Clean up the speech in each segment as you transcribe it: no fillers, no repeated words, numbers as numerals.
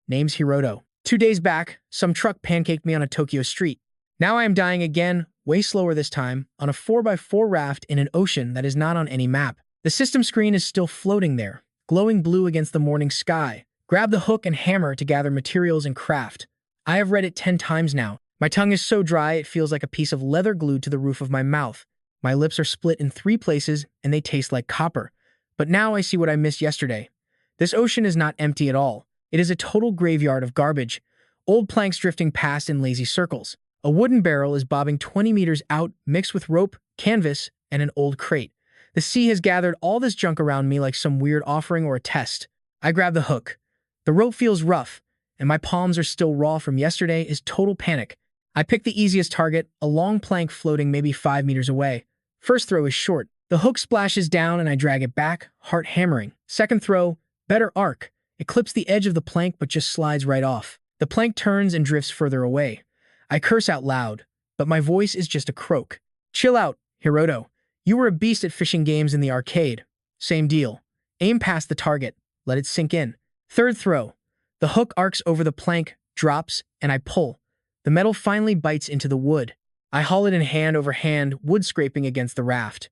Name's Hiroto. 2 days back, some truck pancaked me on a Tokyo street. Now I am dying again, way slower this time, on a 4x4 raft in an ocean that is not on any map. The system screen is still floating there, glowing blue against the morning sky. Grab the hook and hammer to gather materials and craft. I have read it 10 times now. My tongue is so dry it feels like a piece of leather glued to the roof of my mouth. My lips are split in 3 places and they taste like copper. But now I see what I missed yesterday. This ocean is not empty at all. It is a total graveyard of garbage. Old planks drifting past in lazy circles. A wooden barrel is bobbing 20 meters out, mixed with rope, canvas, and an old crate. The sea has gathered all this junk around me like some weird offering or a test. I grab the hook. The rope feels rough, and my palms are still raw from yesterday is total panic. I pick the easiest target, a long plank floating maybe 5 meters away. First throw is short. The hook splashes down and I drag it back, heart hammering. Second throw, better arc. It clips the edge of the plank but just slides right off. The plank turns and drifts further away. I curse out loud, but my voice is just a croak. Chill out, Hiroto. You were a beast at fishing games in the arcade. Same deal. Aim past the target. Let it sink in. Third throw. The hook arcs over the plank, drops, and I pull. The metal finally bites into the wood. I haul it in hand over hand, wood scraping against the raft.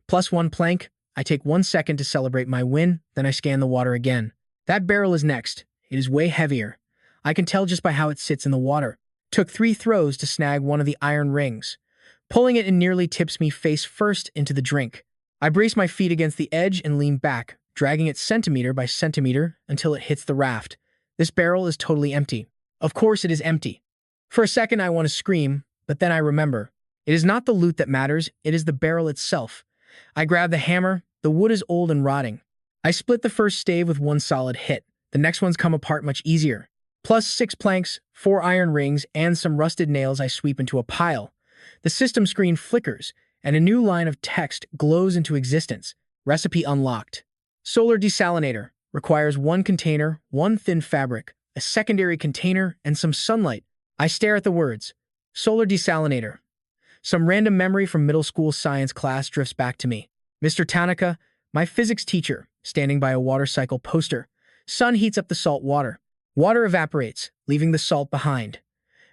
Plus 1 plank. I take 1 second to celebrate my win, then I scan the water again. That barrel is next. It is way heavier. I can tell just by how it sits in the water. Took 3 throws to snag one of the iron rings. Pulling it nearly tips me face first into the drink. I brace my feet against the edge and lean back, dragging it centimeter by centimeter until it hits the raft. This barrel is totally empty. Of course it is empty. For a second I want to scream, but then I remember. It is not the loot that matters, it is the barrel itself. I grab the hammer. The wood is old and rotting. I split the first stave with 1 solid hit. The next ones come apart much easier. Plus 6 planks, 4 iron rings, and some rusted nails I sweep into a pile. The system screen flickers, and a new line of text glows into existence. Recipe unlocked. Solar desalinator. Requires 1 container, 1 thin fabric, a secondary container, and some sunlight. I stare at the words. Solar desalinator. Some random memory from middle school science class drifts back to me. Mr. Tanaka, my physics teacher, standing by a water cycle poster. Sun heats up the salt water. Water evaporates, leaving the salt behind.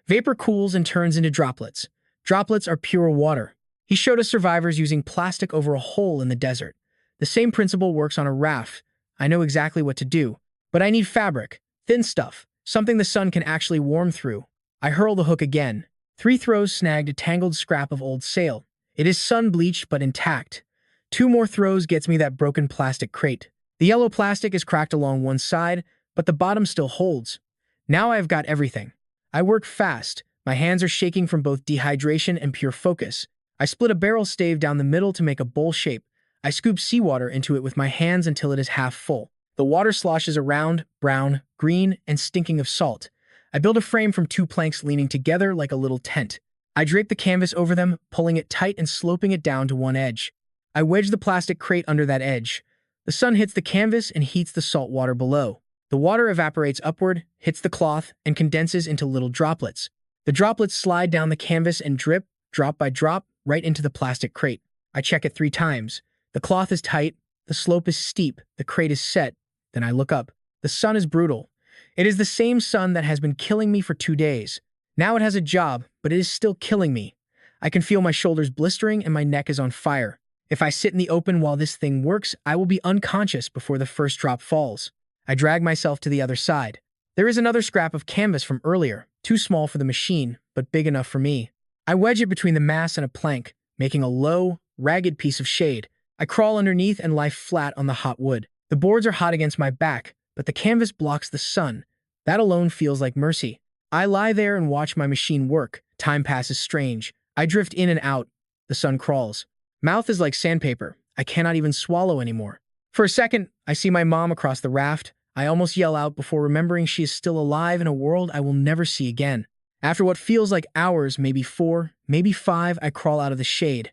Vapor cools and turns into droplets. Droplets are pure water. He showed us survivors using plastic over a hole in the desert. The same principle works on a raft. I know exactly what to do, but I need fabric, thin stuff, something the sun can actually warm through. I hurl the hook again. 3 throws snagged a tangled scrap of old sail. It is sun-bleached but intact. 2 more throws gets me that broken plastic crate. The yellow plastic is cracked along one side, but the bottom still holds. Now I have got everything. I work fast. My hands are shaking from both dehydration and pure focus. I split a barrel stave down the middle to make a bowl shape. I scoop seawater into it with my hands until it is half full. The water sloshes around, brown, green, and stinking of salt. I build a frame from 2 planks leaning together like a little tent. I drape the canvas over them, pulling it tight and sloping it down to one edge. I wedge the plastic crate under that edge. The sun hits the canvas and heats the salt water below. The water evaporates upward, hits the cloth, and condenses into little droplets. The droplets slide down the canvas and drip, drop by drop, right into the plastic crate. I check it 3 times. The cloth is tight, the slope is steep, the crate is set. Then I look up. The sun is brutal. It is the same sun that has been killing me for 2 days. Now it has a job, but it is still killing me. I can feel my shoulders blistering and my neck is on fire. If I sit in the open while this thing works, I will be unconscious before the first drop falls. I drag myself to the other side. There is another scrap of canvas from earlier, too small for the machine, but big enough for me. I wedge it between the mast and a plank, making a low, ragged piece of shade. I crawl underneath and lie flat on the hot wood. The boards are hot against my back, but the canvas blocks the sun. That alone feels like mercy. I lie there and watch my machine work. Time passes strange. I drift in and out. The sun crawls. Mouth is like sandpaper. I cannot even swallow anymore. For a second, I see my mom across the raft. I almost yell out before remembering she is still alive in a world I will never see again. After what feels like hours, maybe 4, maybe 5, I crawl out of the shade.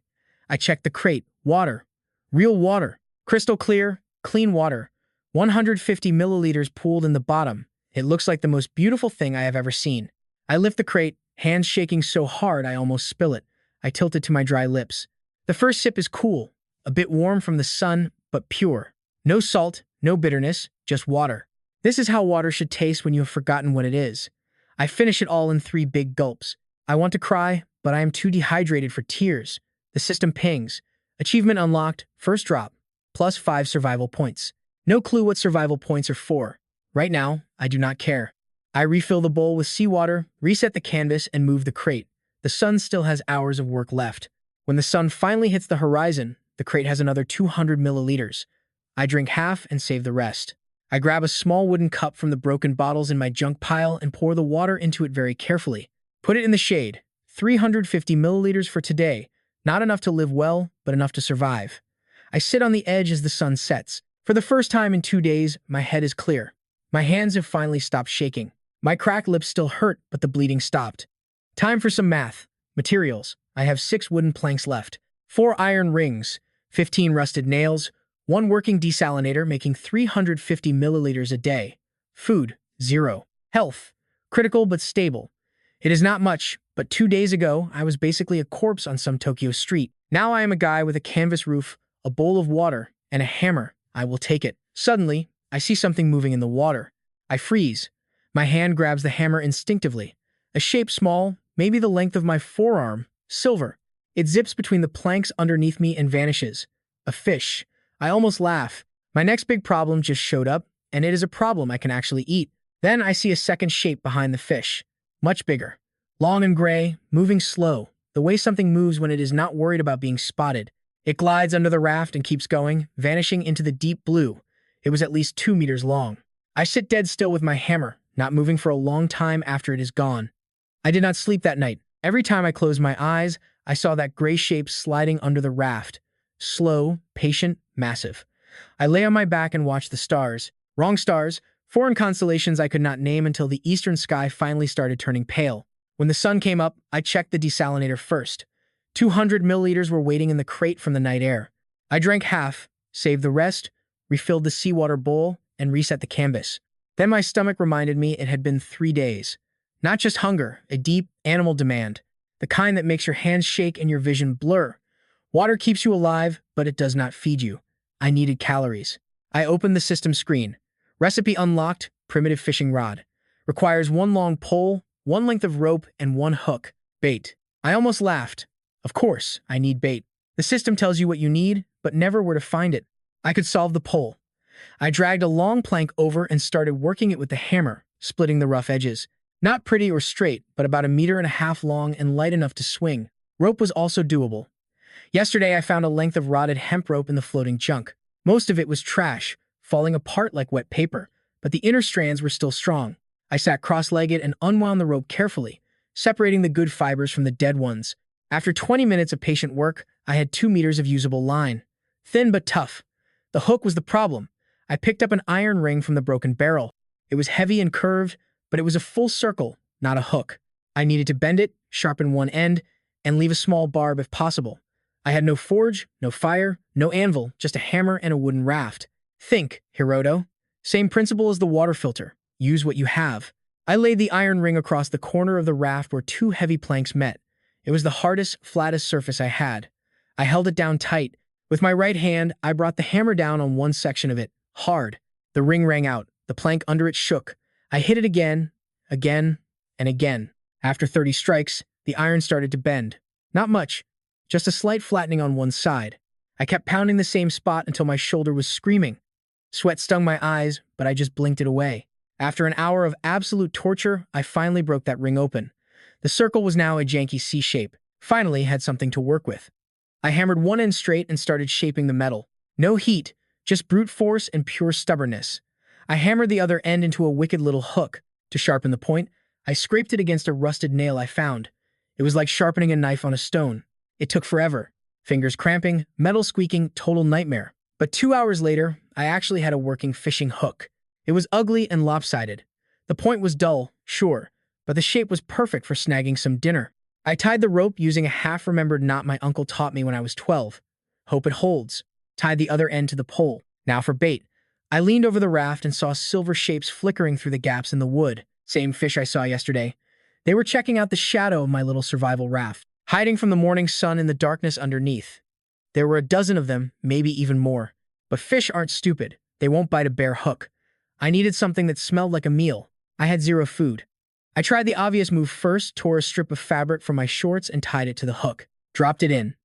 I check the crate. Water. Real water. Crystal clear, clean water. 150 milliliters pooled in the bottom. It looks like the most beautiful thing I have ever seen. I lift the crate, hands shaking so hard I almost spill it. I tilt it to my dry lips. The first sip is cool, a bit warm from the sun, but pure. No salt, no bitterness, just water. This is how water should taste when you have forgotten what it is. I finish it all in 3 big gulps. I want to cry, but I am too dehydrated for tears. The system pings. Achievement unlocked, first drop, plus 5 survival points. No clue what survival points are for. Right now, I do not care. I refill the bowl with seawater, reset the canvas, and move the crate. The sun still has hours of work left. When the sun finally hits the horizon, the crate has another 200 milliliters. I drink half and save the rest. I grab a small wooden cup from the broken bottles in my junk pile and pour the water into it very carefully. Put it in the shade. 350 milliliters for today. Not enough to live well, but enough to survive. I sit on the edge as the sun sets. For the first time in 2 days, my head is clear. My hands have finally stopped shaking. My cracked lips still hurt, but the bleeding stopped. Time for some math. Materials. I have 6 wooden planks left, 4 iron rings, 15 rusted nails, 1 working desalinator making 350 milliliters a day. Food, 0. Health, critical but stable. It is not much, but 2 days ago, I was basically a corpse on some Tokyo street. Now I am a guy with a canvas roof, a bowl of water, and a hammer. I will take it. Suddenly, I see something moving in the water. I freeze. My hand grabs the hammer instinctively. A shape small, maybe the length of my forearm, silver. It zips between the planks underneath me and vanishes. A fish. I almost laugh. My next big problem just showed up, and it is a problem I can actually eat. Then I see a second shape behind the fish. Much bigger. Long and gray, moving slow, the way something moves when it is not worried about being spotted. It glides under the raft and keeps going, vanishing into the deep blue. It was at least 2 meters long. I sit dead still with my hammer, not moving for a long time after it is gone. I did not sleep that night. Every time I closed my eyes, I saw that gray shape sliding under the raft. Slow, patient, massive. I lay on my back and watched the stars. Wrong stars, foreign constellations I could not name until the eastern sky finally started turning pale. When the sun came up, I checked the desalinator first. 200 milliliters were waiting in the crate from the night air. I drank half, saved the rest, refilled the seawater bowl, and reset the canvas. Then my stomach reminded me it had been 3 days. Not just hunger, a deep, animal demand. The kind that makes your hands shake and your vision blur. Water keeps you alive, but it does not feed you. I needed calories. I opened the system screen. Recipe unlocked, primitive fishing rod. Requires 1 long pole, 1 length of rope, and 1 hook. Bait. I almost laughed. Of course, I need bait. The system tells you what you need, but never where to find it. I could solve the pole. I dragged a long plank over and started working it with the hammer, splitting the rough edges. Not pretty or straight, but about 1.5 meters long and light enough to swing. Rope was also doable. Yesterday, I found a length of rotted hemp rope in the floating junk. Most of it was trash, falling apart like wet paper, but the inner strands were still strong. I sat cross-legged and unwound the rope carefully, separating the good fibers from the dead ones. After 20 minutes of patient work, I had 2 meters of usable line. Thin but tough. The hook was the problem. I picked up an iron ring from the broken barrel. It was heavy and curved, but it was a full circle, not a hook. I needed to bend it, sharpen one end, and leave a small barb if possible. I had no forge, no fire, no anvil, just a hammer and a wooden raft. Think, Hiroto. Same principle as the water filter. Use what you have. I laid the iron ring across the corner of the raft where 2 heavy planks met. It was the hardest, flattest surface I had. I held it down tight. With my right hand, I brought the hammer down on one section of it, hard. The ring rang out. The plank under it shook. I hit it again, and again. After 30 strikes, the iron started to bend. Not much, just a slight flattening on one side. I kept pounding the same spot until my shoulder was screaming. Sweat stung my eyes, but I just blinked it away. After an hour of absolute torture, I finally broke that ring open. The circle was now a janky C shape. Finally had something to work with. I hammered one end straight and started shaping the metal. No heat, just brute force and pure stubbornness. I hammered the other end into a wicked little hook. To sharpen the point, I scraped it against a rusted nail I found. It was like sharpening a knife on a stone. It took forever. Fingers cramping, metal squeaking, total nightmare. But 2 hours later, I actually had a working fishing hook. It was ugly and lopsided. The point was dull, sure, but the shape was perfect for snagging some dinner. I tied the rope using a half-remembered knot my uncle taught me when I was 12. Hope it holds. Tied the other end to the pole. Now for bait. I leaned over the raft and saw silver shapes flickering through the gaps in the wood. Same fish I saw yesterday. They were checking out the shadow of my little survival raft, hiding from the morning sun in the darkness underneath. There were a dozen of them, maybe even more. But fish aren't stupid. They won't bite a bare hook. I needed something that smelled like a meal. I had zero food. I tried the obvious move first, tore a strip of fabric from my shorts and tied it to the hook. Dropped it in.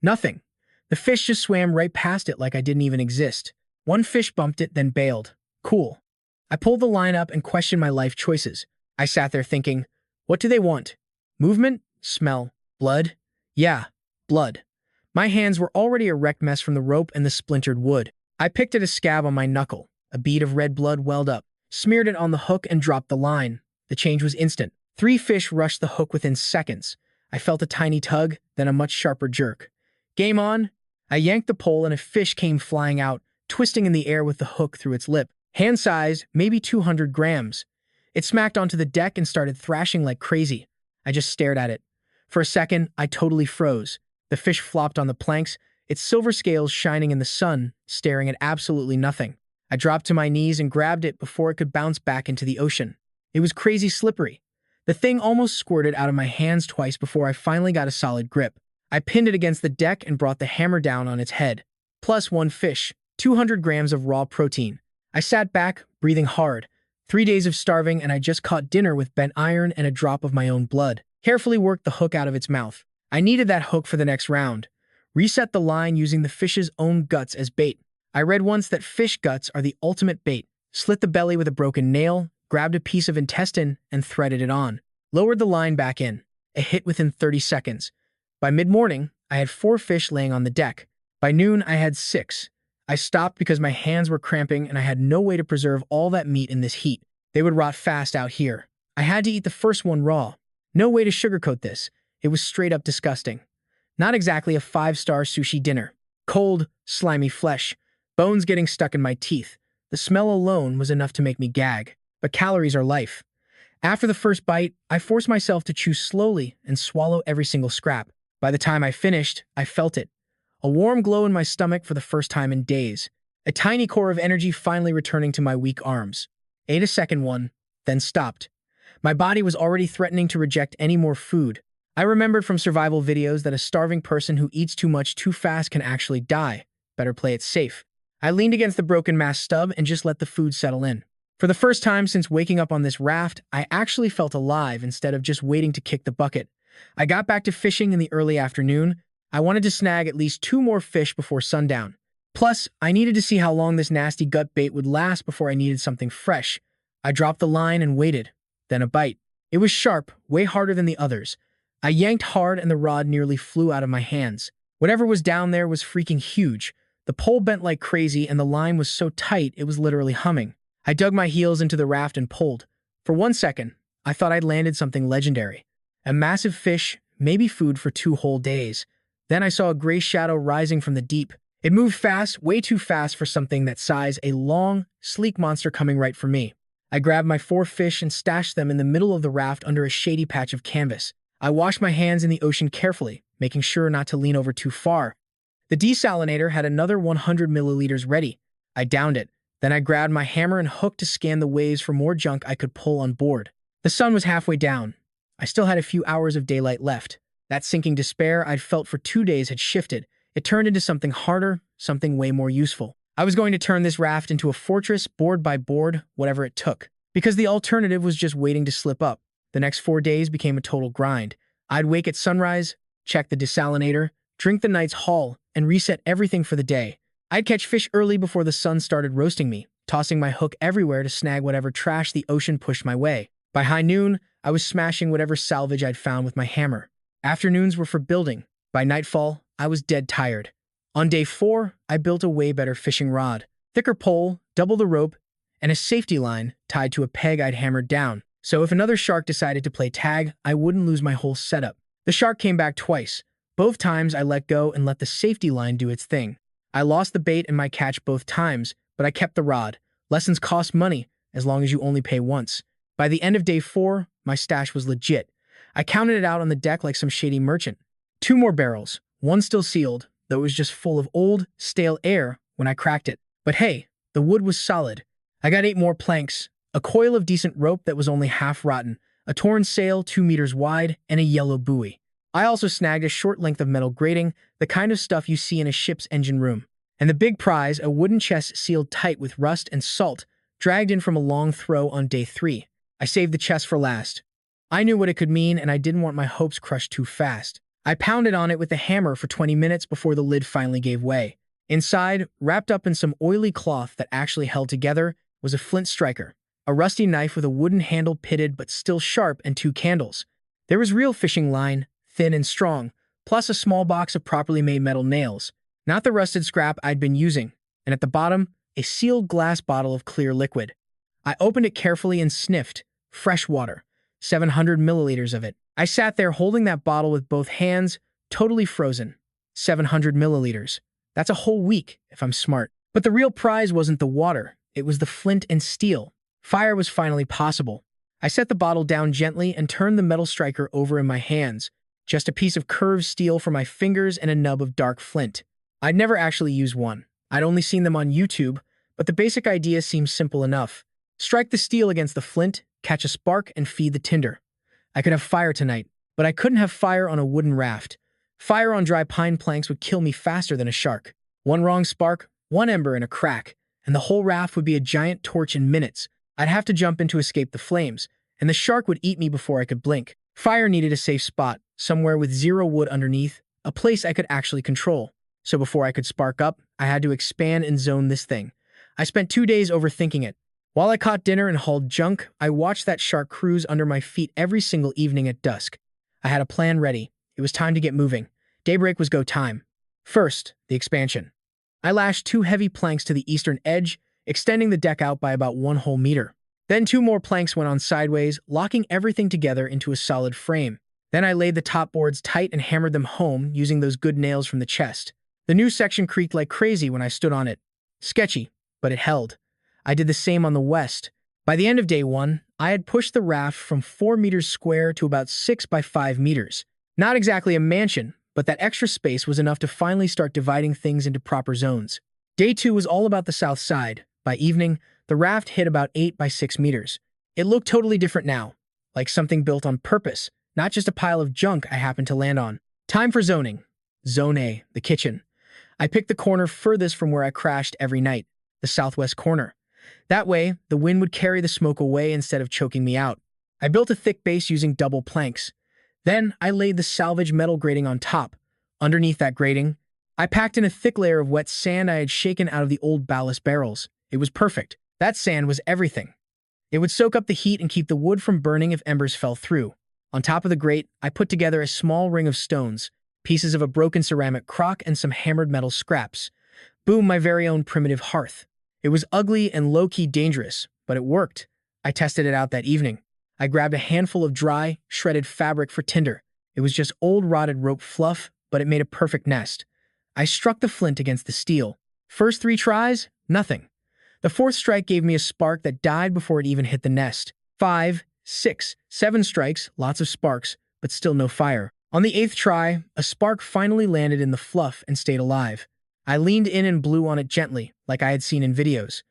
Nothing. The fish just swam right past it like I didn't even exist. One fish bumped it, then bailed. Cool. I pulled the line up and questioned my life choices. I sat there thinking, what do they want? Movement? Smell? Blood? Yeah, blood. My hands were already a wrecked mess from the rope and the splintered wood. I picked at a scab on my knuckle. A bead of red blood welled up, smeared it on the hook, and dropped the line. The change was instant. 3 fish rushed the hook within seconds. I felt a tiny tug, then a much sharper jerk. Game on! I yanked the pole and a fish came flying out, twisting in the air with the hook through its lip. Hand-sized, maybe 200 grams. It smacked onto the deck and started thrashing like crazy. I just stared at it. For a second, I totally froze. The fish flopped on the planks, its silver scales shining in the sun, staring at absolutely nothing. I dropped to my knees and grabbed it before it could bounce back into the ocean. It was crazy slippery. The thing almost squirted out of my hands twice before I finally got a solid grip. I pinned it against the deck and brought the hammer down on its head. Plus 1 fish, 200 grams of raw protein. I sat back, breathing hard. 3 days of starving and I just caught dinner with bent iron and a drop of my own blood. Carefully worked the hook out of its mouth. I needed that hook for the next round. Reset the line using the fish's own guts as bait. I read once that fish guts are the ultimate bait. Slit the belly with a broken nail, grabbed a piece of intestine, and threaded it on. Lowered the line back in. A hit within 30 seconds. By mid-morning, I had 4 fish laying on the deck. By noon, I had 6. I stopped because my hands were cramping and I had no way to preserve all that meat in this heat. They would rot fast out here. I had to eat the first one raw. No way to sugarcoat this. It was straight up disgusting. Not exactly a 5-star sushi dinner. Cold, slimy flesh, bones getting stuck in my teeth. The smell alone was enough to make me gag. But calories are life. After the first bite, I forced myself to chew slowly and swallow every single scrap. By the time I finished, I felt it. A warm glow in my stomach for the first time in days. A tiny core of energy finally returning to my weak arms. Ate a second one, then stopped. My body was already threatening to reject any more food. I remembered from survival videos that a starving person who eats too much too fast can actually die. Better play it safe. I leaned against the broken mast stub and just let the food settle in. For the first time since waking up on this raft, I actually felt alive instead of just waiting to kick the bucket. I got back to fishing in the early afternoon. I wanted to snag at least 2 more fish before sundown. Plus, I needed to see how long this nasty gut bait would last before I needed something fresh. I dropped the line and waited. Then a bite. It was sharp, way harder than the others. I yanked hard and the rod nearly flew out of my hands. Whatever was down there was freaking huge. The pole bent like crazy and the line was so tight it was literally humming. I dug my heels into the raft and pulled. For 1 second, I thought I'd landed something legendary. A massive fish, maybe food for 2 whole days. Then I saw a gray shadow rising from the deep. It moved fast, way too fast for something that size, a long, sleek monster coming right for me. I grabbed my 4 fish and stashed them in the middle of the raft under a shady patch of canvas. I washed my hands in the ocean carefully, making sure not to lean over too far. The desalinator had another 100 milliliters ready. I downed it. Then I grabbed my hammer and hook to scan the waves for more junk I could pull on board. The sun was halfway down. I still had a few hours of daylight left. That sinking despair I'd felt for 2 days had shifted. It turned into something harder, something way more useful. I was going to turn this raft into a fortress, board by board, whatever it took. Because the alternative was just waiting to slip up. The next 4 days became a total grind. I'd wake at sunrise, check the desalinator, drink the night's haul, and reset everything for the day. I'd catch fish early before the sun started roasting me, tossing my hook everywhere to snag whatever trash the ocean pushed my way. By high noon, I was smashing whatever salvage I'd found with my hammer. Afternoons were for building. By nightfall, I was dead tired. On day 4, I built a way better fishing rod. Thicker pole, double the rope, and a safety line tied to a peg I'd hammered down. So if another shark decided to play tag, I wouldn't lose my whole setup. The shark came back twice. Both times I let go and let the safety line do its thing. I lost the bait and my catch both times, but I kept the rod. Lessons cost money, as long as you only pay once. By the end of day 4, my stash was legit. I counted it out on the deck like some shady merchant. 2 more barrels, one still sealed, though it was just full of old, stale air when I cracked it. But hey, the wood was solid. I got 8 more planks, a coil of decent rope that was only half rotten, a torn sail 2 meters wide, and a yellow buoy. I also snagged a short length of metal grating, the kind of stuff you see in a ship's engine room. And the big prize, a wooden chest sealed tight with rust and salt, dragged in from a long throw on day 3. I saved the chest for last. I knew what it could mean, and I didn't want my hopes crushed too fast. I pounded on it with a hammer for 20 minutes before the lid finally gave way. Inside, wrapped up in some oily cloth that actually held together, was a flint striker, a rusty knife with a wooden handle pitted but still sharp, and 2 candles. There was real fishing line, thin and strong, plus a small box of properly made metal nails, not the rusted scrap I'd been using, and at the bottom, a sealed glass bottle of clear liquid. I opened it carefully and sniffed. Fresh water. 700 milliliters of it. I sat there holding that bottle with both hands, totally frozen. 700 milliliters. That's a whole week, if I'm smart. But the real prize wasn't the water. It was the flint and steel. Fire was finally possible. I set the bottle down gently and turned the metal striker over in my hands. Just a piece of curved steel for my fingers and a nub of dark flint. I'd never actually used one. I'd only seen them on YouTube, but the basic idea seemed simple enough. Strike the steel against the flint, catch a spark, and feed the tinder. I could have fire tonight, but I couldn't have fire on a wooden raft. Fire on dry pine planks would kill me faster than a shark. One wrong spark, one ember and a crack, and the whole raft would be a giant torch in minutes. I'd have to jump in to escape the flames, and the shark would eat me before I could blink. Fire needed a safe spot, somewhere with 0 wood underneath, a place I could actually control. So before I could spark up, I had to expand and zone this thing. I spent 2 days overthinking it. While I caught dinner and hauled junk, I watched that shark cruise under my feet every single evening at dusk. I had a plan ready. It was time to get moving. Daybreak was go time. First, the expansion. I lashed 2 heavy planks to the eastern edge, extending the deck out by about 1 whole meter. Then 2 more planks went on sideways, locking everything together into a solid frame. Then I laid the top boards tight and hammered them home using those good nails from the chest. The new section creaked like crazy when I stood on it. Sketchy, but it held. I did the same on the west. By the end of day 1, I had pushed the raft from 4 meters square to about 6 by 5 meters. Not exactly a mansion, but that extra space was enough to finally start dividing things into proper zones. Day 2 was all about the south side. By evening, the raft hit about 8 by 6 meters. It looked totally different now, like something built on purpose, not just a pile of junk I happened to land on. Time for zoning. Zone A, the kitchen. I picked the corner furthest from where I crashed every night, the southwest corner. That way, the wind would carry the smoke away instead of choking me out. I built a thick base using double planks. Then, I laid the salvage metal grating on top. Underneath that grating, I packed in a thick layer of wet sand I had shaken out of the old ballast barrels. It was perfect. That sand was everything. It would soak up the heat and keep the wood from burning if embers fell through. On top of the grate, I put together a small ring of stones, pieces of a broken ceramic crock, and some hammered metal scraps. Boom, my very own primitive hearth. It was ugly and low-key dangerous, but it worked. I tested it out that evening. I grabbed a handful of dry, shredded fabric for tinder. It was just old rotted rope fluff, but it made a perfect nest. I struck the flint against the steel. First 3 tries, nothing. The 4th strike gave me a spark that died before it even hit the nest. 5, 6, 7 strikes, lots of sparks, but still no fire. On the 8th try, a spark finally landed in the fluff and stayed alive. I leaned in and blew on it gently, like I had seen in videos.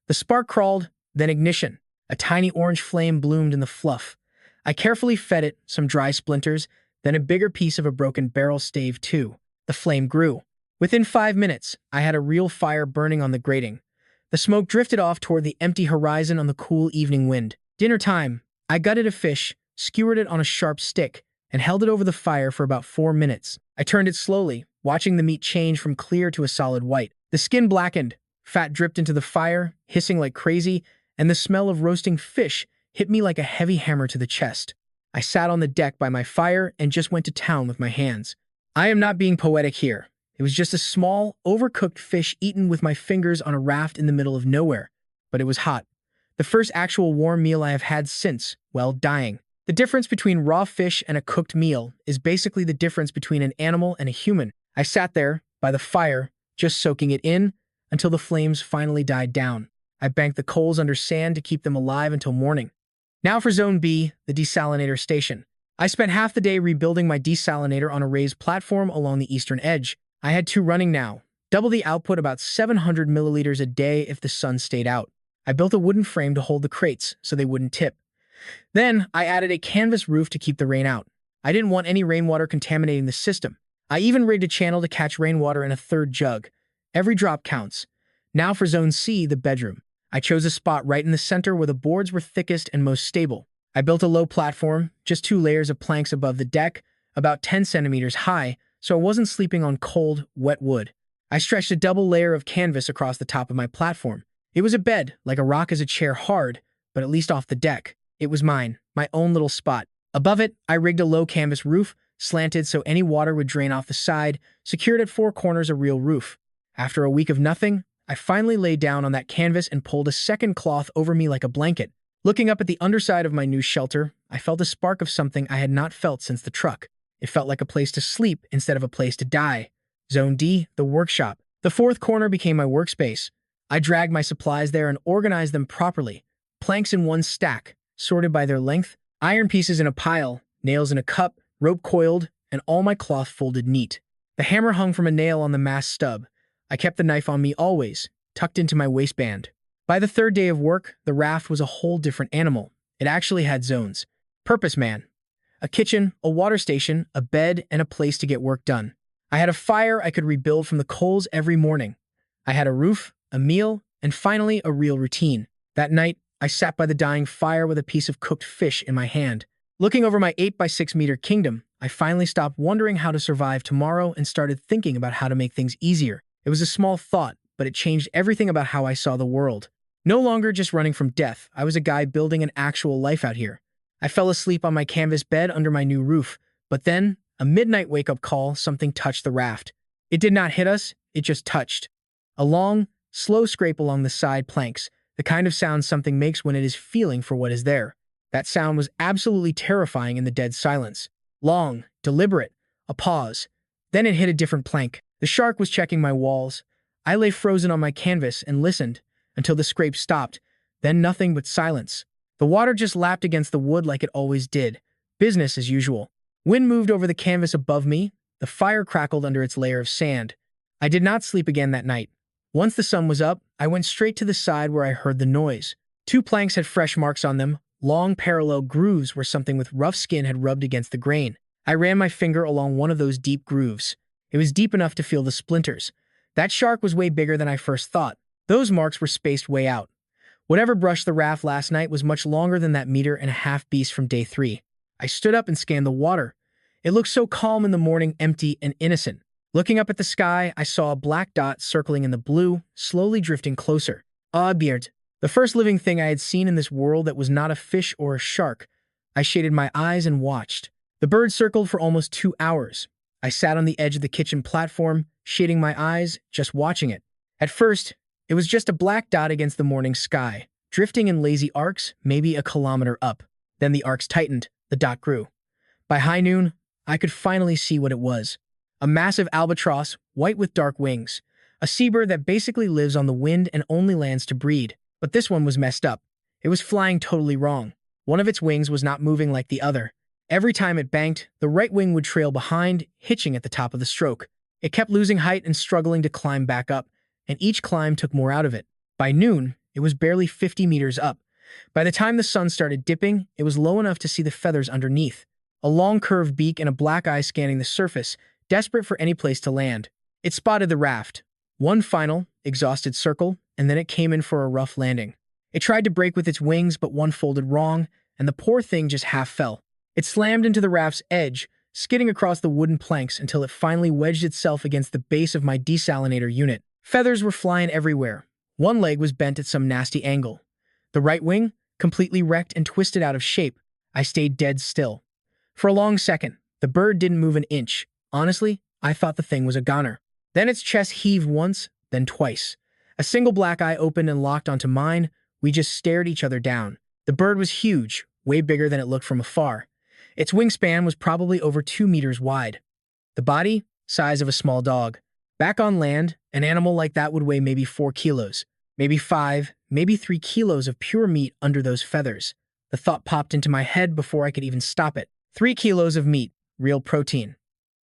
The spark crawled, then ignition. A tiny orange flame bloomed in the fluff. I carefully fed it, some dry splinters, then a bigger piece of a broken barrel stave too. The flame grew. Within 5 minutes, I had a real fire burning on the grating. The smoke drifted off toward the empty horizon on the cool evening wind. Dinner time. I gutted a fish, skewered it on a sharp stick, and held it over the fire for about 4 minutes. I turned it slowly, watching the meat change from clear to a solid white. The skin blackened, fat dripped into the fire, hissing like crazy, and the smell of roasting fish hit me like a heavy hammer to the chest. I sat on the deck by my fire and just went to town with my hands. I am not being poetic here. It was just a small, overcooked fish eaten with my fingers on a raft in the middle of nowhere. But it was hot. The first actual warm meal I have had since, well, dying. The difference between raw fish and a cooked meal is basically the difference between an animal and a human. I sat there, by the fire, just soaking it in, until the flames finally died down. I banked the coals under sand to keep them alive until morning. Now for Zone B, the desalinator station. I spent half the day rebuilding my desalinator on a raised platform along the eastern edge. I had 2 running now, double the output, about 700 milliliters a day if the sun stayed out. I built a wooden frame to hold the crates so they wouldn't tip. Then I added a canvas roof to keep the rain out. I didn't want any rainwater contaminating the system. I even rigged a channel to catch rainwater in a 3rd jug. Every drop counts. Now for Zone C, the bedroom. I chose a spot right in the center where the boards were thickest and most stable. I built a low platform, just 2 layers of planks above the deck, about 10 centimeters high, so I wasn't sleeping on cold, wet wood. I stretched a double layer of canvas across the top of my platform. It was a bed, like a rock as a chair hard, but at least off the deck. It was mine, my own little spot. Above it, I rigged a low canvas roof, slanted so any water would drain off the side, secured at 4 corners a real roof. After a week of nothing, I finally lay down on that canvas and pulled a second cloth over me like a blanket. Looking up at the underside of my new shelter, I felt a spark of something I had not felt since the truck. It felt like a place to sleep instead of a place to die. Zone D, the workshop. The 4th corner became my workspace. I dragged my supplies there and organized them properly. Planks in one stack, sorted by their length, iron pieces in a pile, nails in a cup, rope coiled, and all my cloth folded neat. The hammer hung from a nail on the mast stub. I kept the knife on me always, tucked into my waistband. By the 3rd day of work, the raft was a whole different animal. It actually had zones. Purpose man. A kitchen, a water station, a bed, and a place to get work done. I had a fire I could rebuild from the coals every morning. I had a roof, a meal, and finally a real routine. That night, I sat by the dying fire with a piece of cooked fish in my hand. Looking over my 8 by 6 meter kingdom, I finally stopped wondering how to survive tomorrow and started thinking about how to make things easier. It was a small thought, but it changed everything about how I saw the world. No longer just running from death, I was a guy building an actual life out here. I fell asleep on my canvas bed under my new roof, but then, a midnight wake-up call, something touched the raft. It did not hit us, it just touched. A long, slow scrape along the side planks, the kind of sound something makes when it is feeling for what is there. That sound was absolutely terrifying in the dead silence. Long, deliberate, a pause. Then it hit a different plank. The shark was checking my walls. I lay frozen on my canvas and listened until the scrape stopped, then nothing but silence. The water just lapped against the wood like it always did. Business as usual. Wind moved over the canvas above me. The fire crackled under its layer of sand. I did not sleep again that night. Once the sun was up, I went straight to the side where I heard the noise. 2 planks had fresh marks on them, long parallel grooves where something with rough skin had rubbed against the grain. I ran my finger along one of those deep grooves. It was deep enough to feel the splinters. That shark was way bigger than I first thought. Those marks were spaced way out. Whatever brushed the raft last night was much longer than that 1.5 meter beast from day 3. I stood up and scanned the water. It looked so calm in the morning, empty and innocent. Looking up at the sky, I saw a black dot circling in the blue, slowly drifting closer. Beard. The first living thing I had seen in this world that was not a fish or a shark. I shaded my eyes and watched. The bird circled for almost 2 hours. I sat on the edge of the kitchen platform, shading my eyes, just watching it. At first, it was just a black dot against the morning sky, drifting in lazy arcs, maybe a kilometer up. Then the arcs tightened, the dot grew. By high noon, I could finally see what it was. A massive albatross, white with dark wings. A seabird that basically lives on the wind and only lands to breed. But this one was messed up. It was flying totally wrong. One of its wings was not moving like the other. Every time it banked, the right wing would trail behind, hitching at the top of the stroke. It kept losing height and struggling to climb back up, and each climb took more out of it. By noon, it was barely 50 meters up. By the time the sun started dipping, it was low enough to see the feathers underneath. A long curved beak and a black eye scanning the surface, desperate for any place to land. It spotted the raft. One final, exhausted circle, and then it came in for a rough landing. It tried to break with its wings, but one folded wrong, and the poor thing just half fell. It slammed into the raft's edge, skidding across the wooden planks until it finally wedged itself against the base of my desalinator unit. Feathers were flying everywhere. One leg was bent at some nasty angle. The right wing, completely wrecked and twisted out of shape. I stayed dead still. For a long second, the bird didn't move an inch. Honestly, I thought the thing was a goner. Then its chest heaved once, then twice. A single black eye opened and locked onto mine. We just stared each other down. The bird was huge, way bigger than it looked from afar. Its wingspan was probably over 2 meters wide. The body, size of a small dog. Back on land, an animal like that would weigh maybe 4 kilos. Maybe 5, maybe 3 kilos of pure meat under those feathers. The thought popped into my head before I could even stop it. 3 kilos of meat, real protein.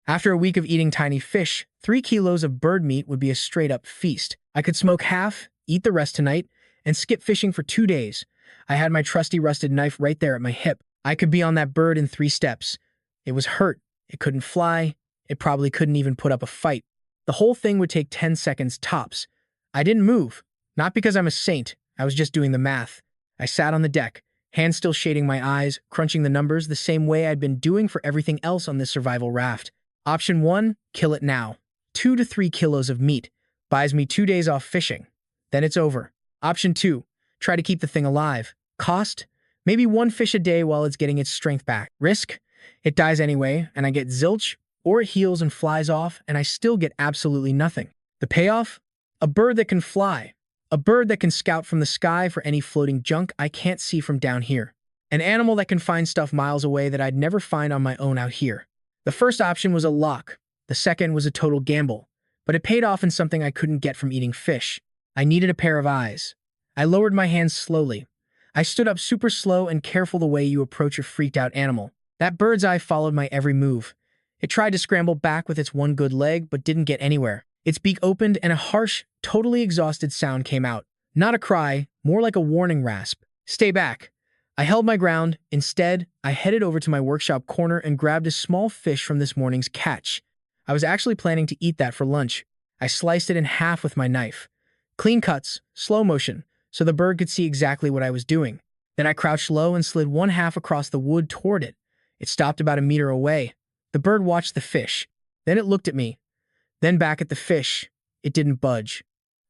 After a week of eating tiny fish, 3 kilos of bird meat would be a straight-up feast. I could smoke half, eat the rest tonight, and skip fishing for 2 days. I had my trusty rusted knife right there at my hip. I could be on that bird in 3 steps. It was hurt. It couldn't fly. It probably couldn't even put up a fight. The whole thing would take 10 seconds tops. I didn't move. Not because I'm a saint. I was just doing the math. I sat on the deck, hands still shading my eyes, crunching the numbers the same way I'd been doing for everything else on this survival raft. Option 1, kill it now. 2 to 3 kilos of meat. Buys me 2 days off fishing. Then it's over. Option 2, try to keep the thing alive. Cost? Maybe 1 fish a day while it's getting its strength back. Risk? It dies anyway, and I get zilch, or it heals and flies off, and I still get absolutely nothing. The payoff? A bird that can fly. A bird that can scout from the sky for any floating junk I can't see from down here. An animal that can find stuff miles away that I'd never find on my own out here. The first option was a lock. The second was a total gamble. But it paid off in something I couldn't get from eating fish. I needed a pair of eyes. I lowered my hands slowly. I stood up super slow and careful the way you approach a freaked out animal. That bird's eye followed my every move. It tried to scramble back with its one good leg, but didn't get anywhere. Its beak opened and a harsh, totally exhausted sound came out. Not a cry, more like a warning rasp. Stay back. I held my ground. Instead, I headed over to my workshop corner and grabbed a small fish from this morning's catch. I was actually planning to eat that for lunch. I sliced it in half with my knife. Clean cuts, slow motion, so the bird could see exactly what I was doing. Then I crouched low and slid one half across the wood toward it. It stopped about a meter away. The bird watched the fish. Then it looked at me. Then back at the fish. It didn't budge.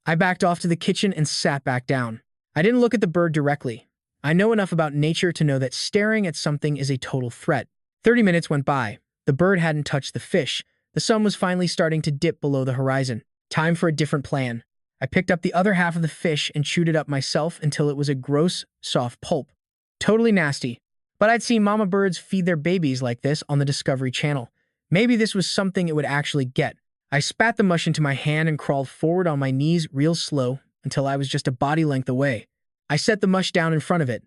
I backed off to the kitchen and sat back down. I didn't look at the bird directly. I know enough about nature to know that staring at something is a total threat. 30 minutes went by. The bird hadn't touched the fish. The sun was finally starting to dip below the horizon. Time for a different plan. I picked up the other half of the fish and chewed it up myself until it was a gross, soft pulp. Totally nasty. But I'd seen mama birds feed their babies like this on the Discovery Channel. Maybe this was something it would actually get. I spat the mush into my hand and crawled forward on my knees real slow until I was just a body length away. I set the mush down in front of it,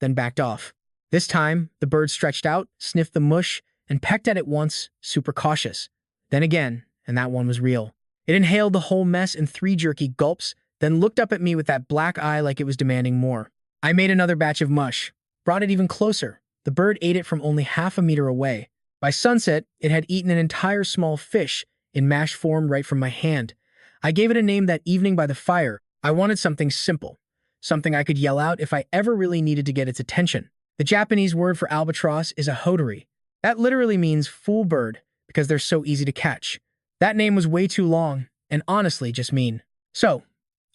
then backed off. This time, the bird stretched out, sniffed the mush, and pecked at it once, super cautious. Then again, and that one was real. It inhaled the whole mess in 3 jerky gulps, then looked up at me with that black eye like it was demanding more. I made another batch of mush, brought it even closer. The bird ate it from only half a meter away. By sunset, it had eaten an entire small fish in mash form right from my hand. I gave it a name that evening by the fire. I wanted something simple, something I could yell out if I ever really needed to get its attention. The Japanese word for albatross is a hodori. That literally means fool bird because they're so easy to catch. That name was way too long and honestly just mean. So,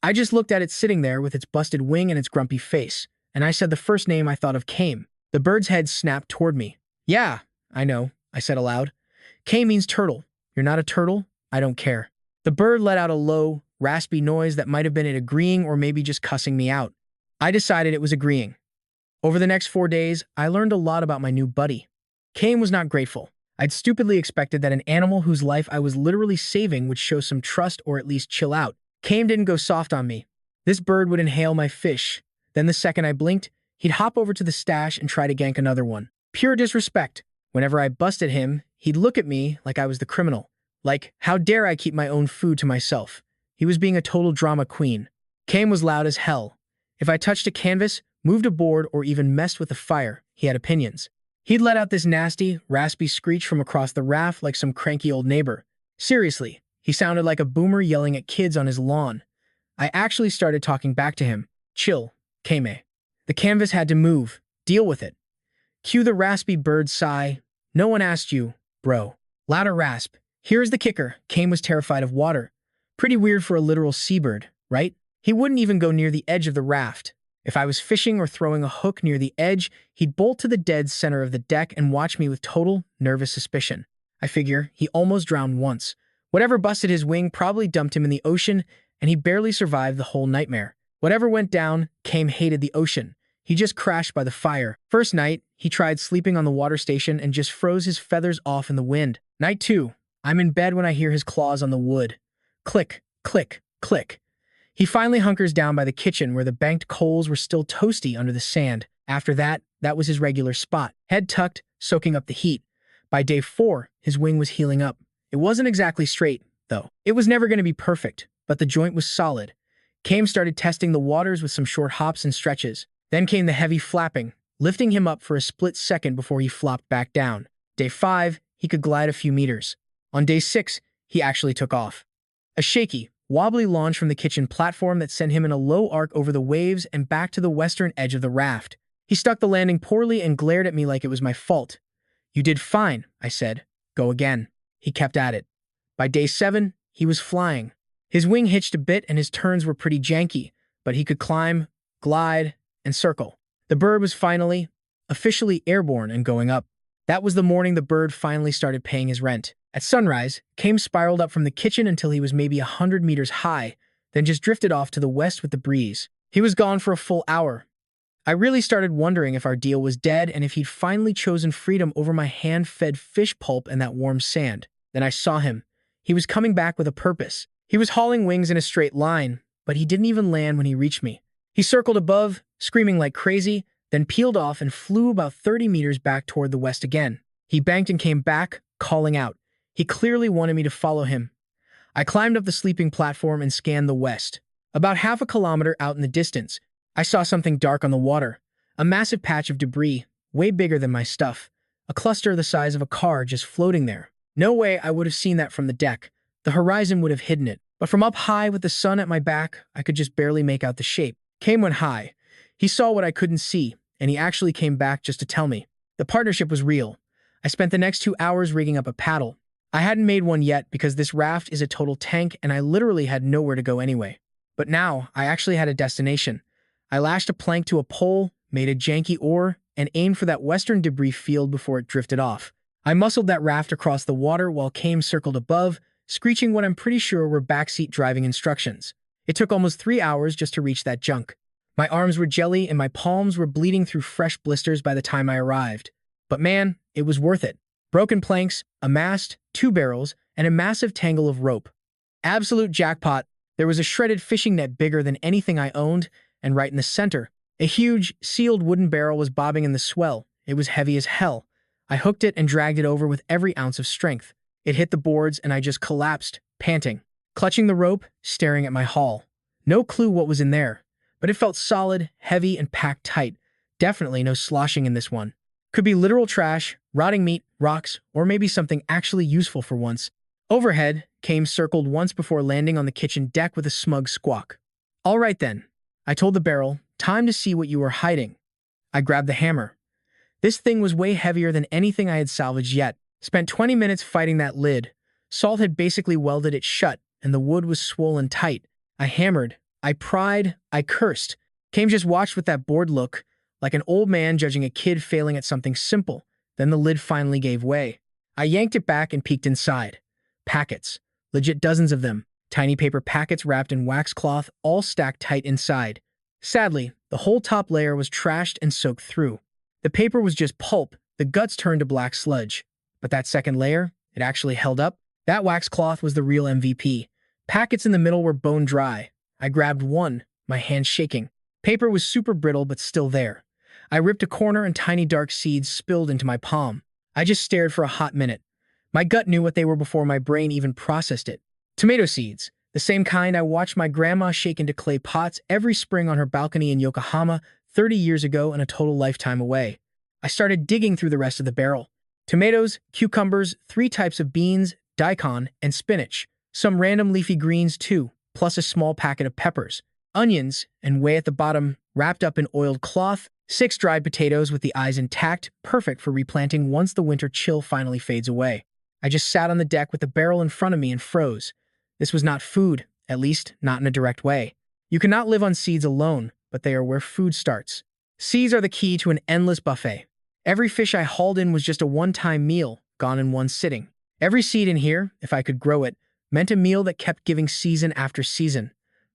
I just looked at it sitting there with its busted wing and its grumpy face, and I said the first name I thought of, Kame. The bird's head snapped toward me. Yeah, I know, I said aloud. Kame means turtle. You're not a turtle? I don't care. The bird let out a low, raspy noise that might have been it agreeing or maybe just cussing me out. I decided it was agreeing. Over the next 4 days, I learned a lot about my new buddy. Kame was not grateful. I'd stupidly expected that an animal whose life I was literally saving would show some trust or at least chill out. Kame didn't go soft on me. This bird would inhale my fish. Then the second I blinked, he'd hop over to the stash and try to gank another one. Pure disrespect. Whenever I busted him, he'd look at me like I was the criminal. Like, how dare I keep my own food to myself? He was being a total drama queen. Kame was loud as hell. If I touched a canvas, moved a board, or even messed with the fire, he had opinions. He'd let out this nasty, raspy screech from across the raft like some cranky old neighbor. Seriously, he sounded like a boomer yelling at kids on his lawn. I actually started talking back to him. Chill, Kame. The canvas had to move. Deal with it. Cue the raspy bird sigh. No one asked you, bro. Louder rasp. Here's the kicker. Kame was terrified of water. Pretty weird for a literal seabird, right? He wouldn't even go near the edge of the raft. If I was fishing or throwing a hook near the edge, he'd bolt to the dead center of the deck and watch me with total, nervous suspicion. I figure he almost drowned once. Whatever busted his wing probably dumped him in the ocean, and he barely survived the whole nightmare. Whatever went down, Kame hated the ocean. He just crashed by the fire. First night, he tried sleeping on the water station and just froze his feathers off in the wind. Night 2, I'm in bed when I hear his claws on the wood. Click, click, click. He finally hunkers down by the kitchen where the banked coals were still toasty under the sand. After that, that was his regular spot. Head tucked, soaking up the heat. By day 4, his wing was healing up. It wasn't exactly straight, though. It was never going to be perfect, but the joint was solid. Kame started testing the waters with some short hops and stretches. Then came the heavy flapping, lifting him up for a split second before he flopped back down. Day 5, he could glide a few meters. On day 6, he actually took off. A shaky, wobbly launch from the kitchen platform that sent him in a low arc over the waves and back to the western edge of the raft. He stuck the landing poorly and glared at me like it was my fault. "You did fine," I said. "Go again." He kept at it. By day 7, he was flying. His wing hitched a bit and his turns were pretty janky, but he could climb, glide, and circle. The bird was finally, officially airborne and going up. That was the morning the bird finally started paying his rent. At sunrise, Kame spiraled up from the kitchen until he was maybe 100 meters high, then just drifted off to the west with the breeze. He was gone for a full hour. I really started wondering if our deal was dead and if he'd finally chosen freedom over my hand-fed fish pulp and that warm sand. Then I saw him. He was coming back with a purpose. He was hauling wings in a straight line, but he didn't even land when he reached me. He circled above, screaming like crazy, then peeled off and flew about 30 meters back toward the west again. He banked and came back, calling out. He clearly wanted me to follow him. I climbed up the sleeping platform and scanned the west. About half a kilometer out in the distance, I saw something dark on the water. A massive patch of debris, way bigger than my stuff. A cluster the size of a car just floating there. No way I would have seen that from the deck. The horizon would have hidden it. But from up high with the sun at my back, I could just barely make out the shape. Kame went high. He saw what I couldn't see, and he actually came back just to tell me. The partnership was real. I spent the next 2 hours rigging up a paddle. I hadn't made one yet because this raft is a total tank and I literally had nowhere to go anyway. But now, I actually had a destination. I lashed a plank to a pole, made a janky oar, and aimed for that western debris field before it drifted off. I muscled that raft across the water while Kame circled above, screeching what I'm pretty sure were backseat driving instructions. It took almost 3 hours just to reach that junk. My arms were jelly and my palms were bleeding through fresh blisters by the time I arrived. But man, it was worth it. Broken planks, a mast, 2 barrels, and a massive tangle of rope. Absolute jackpot. There was a shredded fishing net bigger than anything I owned, and right in the center, a huge, sealed wooden barrel was bobbing in the swell. It was heavy as hell. I hooked it and dragged it over with every ounce of strength. It hit the boards and I just collapsed, panting. Clutching the rope, staring at my haul. No clue what was in there, but it felt solid, heavy, and packed tight. Definitely no sloshing in this one. Could be literal trash, rotting meat, rocks, or maybe something actually useful for once. Overhead, Kame circled once before landing on the kitchen deck with a smug squawk. "All right then," I told the barrel, "time to see what you were hiding." I grabbed the hammer. This thing was way heavier than anything I had salvaged yet. Spent 20 minutes fighting that lid. Salt had basically welded it shut, and the wood was swollen tight. I hammered. I pried. I cursed. Kame just watched with that bored look, like an old man judging a kid failing at something simple. Then the lid finally gave way. I yanked it back and peeked inside. Packets. Legit dozens of them. Tiny paper packets wrapped in wax cloth, all stacked tight inside. Sadly, the whole top layer was trashed and soaked through. The paper was just pulp, the guts turned to black sludge. But that second layer, it actually held up. That wax cloth was the real MVP. Packets in the middle were bone dry. I grabbed one, my hand shaking. Paper was super brittle but still there. I ripped a corner and tiny dark seeds spilled into my palm. I just stared for a hot minute. My gut knew what they were before my brain even processed it. Tomato seeds, the same kind I watched my grandma shake into clay pots every spring on her balcony in Yokohama 30 years ago and a total lifetime away. I started digging through the rest of the barrel. Tomatoes, cucumbers, 3 types of beans, daikon, and spinach. Some random leafy greens too, plus a small packet of peppers. Onions, and way at the bottom, wrapped up in oiled cloth, 6 dried potatoes with the eyes intact, perfect for replanting once the winter chill finally fades away. I just sat on the deck with the barrel in front of me and froze. This was not food, at least not in a direct way. You cannot live on seeds alone, but they are where food starts. Seeds are the key to an endless buffet. Every fish I hauled in was just a one-time meal, gone in one sitting. Every seed in here, if I could grow it, meant a meal that kept giving season after season.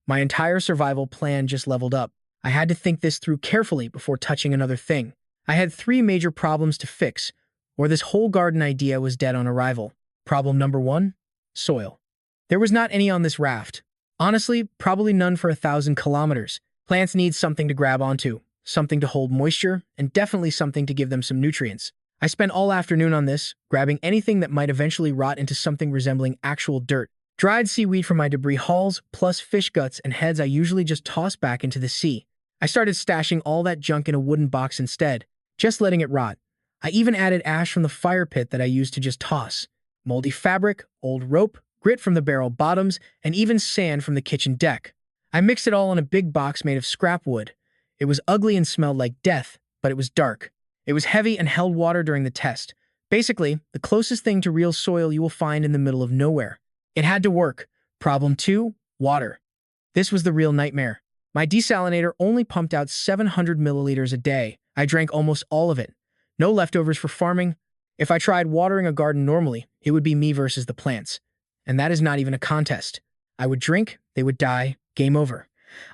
My entire survival plan just leveled up. I had to think this through carefully before touching another thing. I had 3 major problems to fix, or this whole garden idea was dead on arrival. Problem number 1, soil. There was not any on this raft. Honestly, probably none for 1,000 kilometers. Plants need something to grab onto, something to hold moisture, and definitely something to give them some nutrients. I spent all afternoon on this, grabbing anything that might eventually rot into something resembling actual dirt. Dried seaweed from my debris hauls, plus fish guts and heads I usually just toss back into the sea. I started stashing all that junk in a wooden box instead, just letting it rot. I even added ash from the fire pit that I used to just toss. Moldy fabric, old rope, grit from the barrel bottoms, and even sand from the kitchen deck. I mixed it all in a big box made of scrap wood. It was ugly and smelled like death, but it was dark. It was heavy and held water during the test. Basically, the closest thing to real soil you will find in the middle of nowhere. It had to work. Problem 2, water. This was the real nightmare. My desalinator only pumped out 700 milliliters a day. I drank almost all of it. No leftovers for farming. If I tried watering a garden normally, it would be me versus the plants. And that is not even a contest. I would drink, they would die, game over.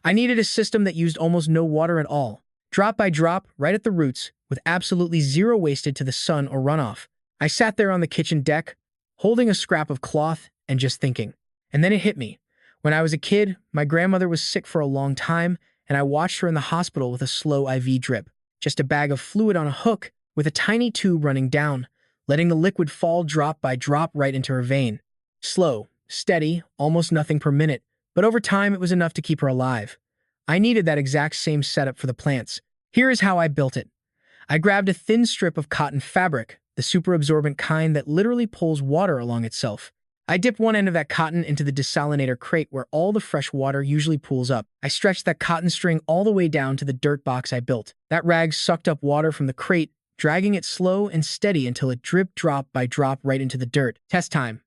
I needed a system that used almost no water at all. Drop by drop, right at the roots, with absolutely zero wasted to the sun or runoff. I sat there on the kitchen deck, holding a scrap of cloth and just thinking. And then it hit me. When I was a kid, my grandmother was sick for a long time, and I watched her in the hospital with a slow IV drip. Just a bag of fluid on a hook, with a tiny tube running down, letting the liquid fall drop by drop right into her vein. Slow, steady, almost nothing per minute, but over time it was enough to keep her alive. I needed that exact same setup for the plants. Here is how I built it. I grabbed a thin strip of cotton fabric, the super absorbent kind that literally pulls water along itself. I dipped one end of that cotton into the desalinator crate where all the fresh water usually pools up. I stretched that cotton string all the way down to the dirt box I built. That rag sucked up water from the crate, dragging it slow and steady until it dripped drop by drop right into the dirt. Test time.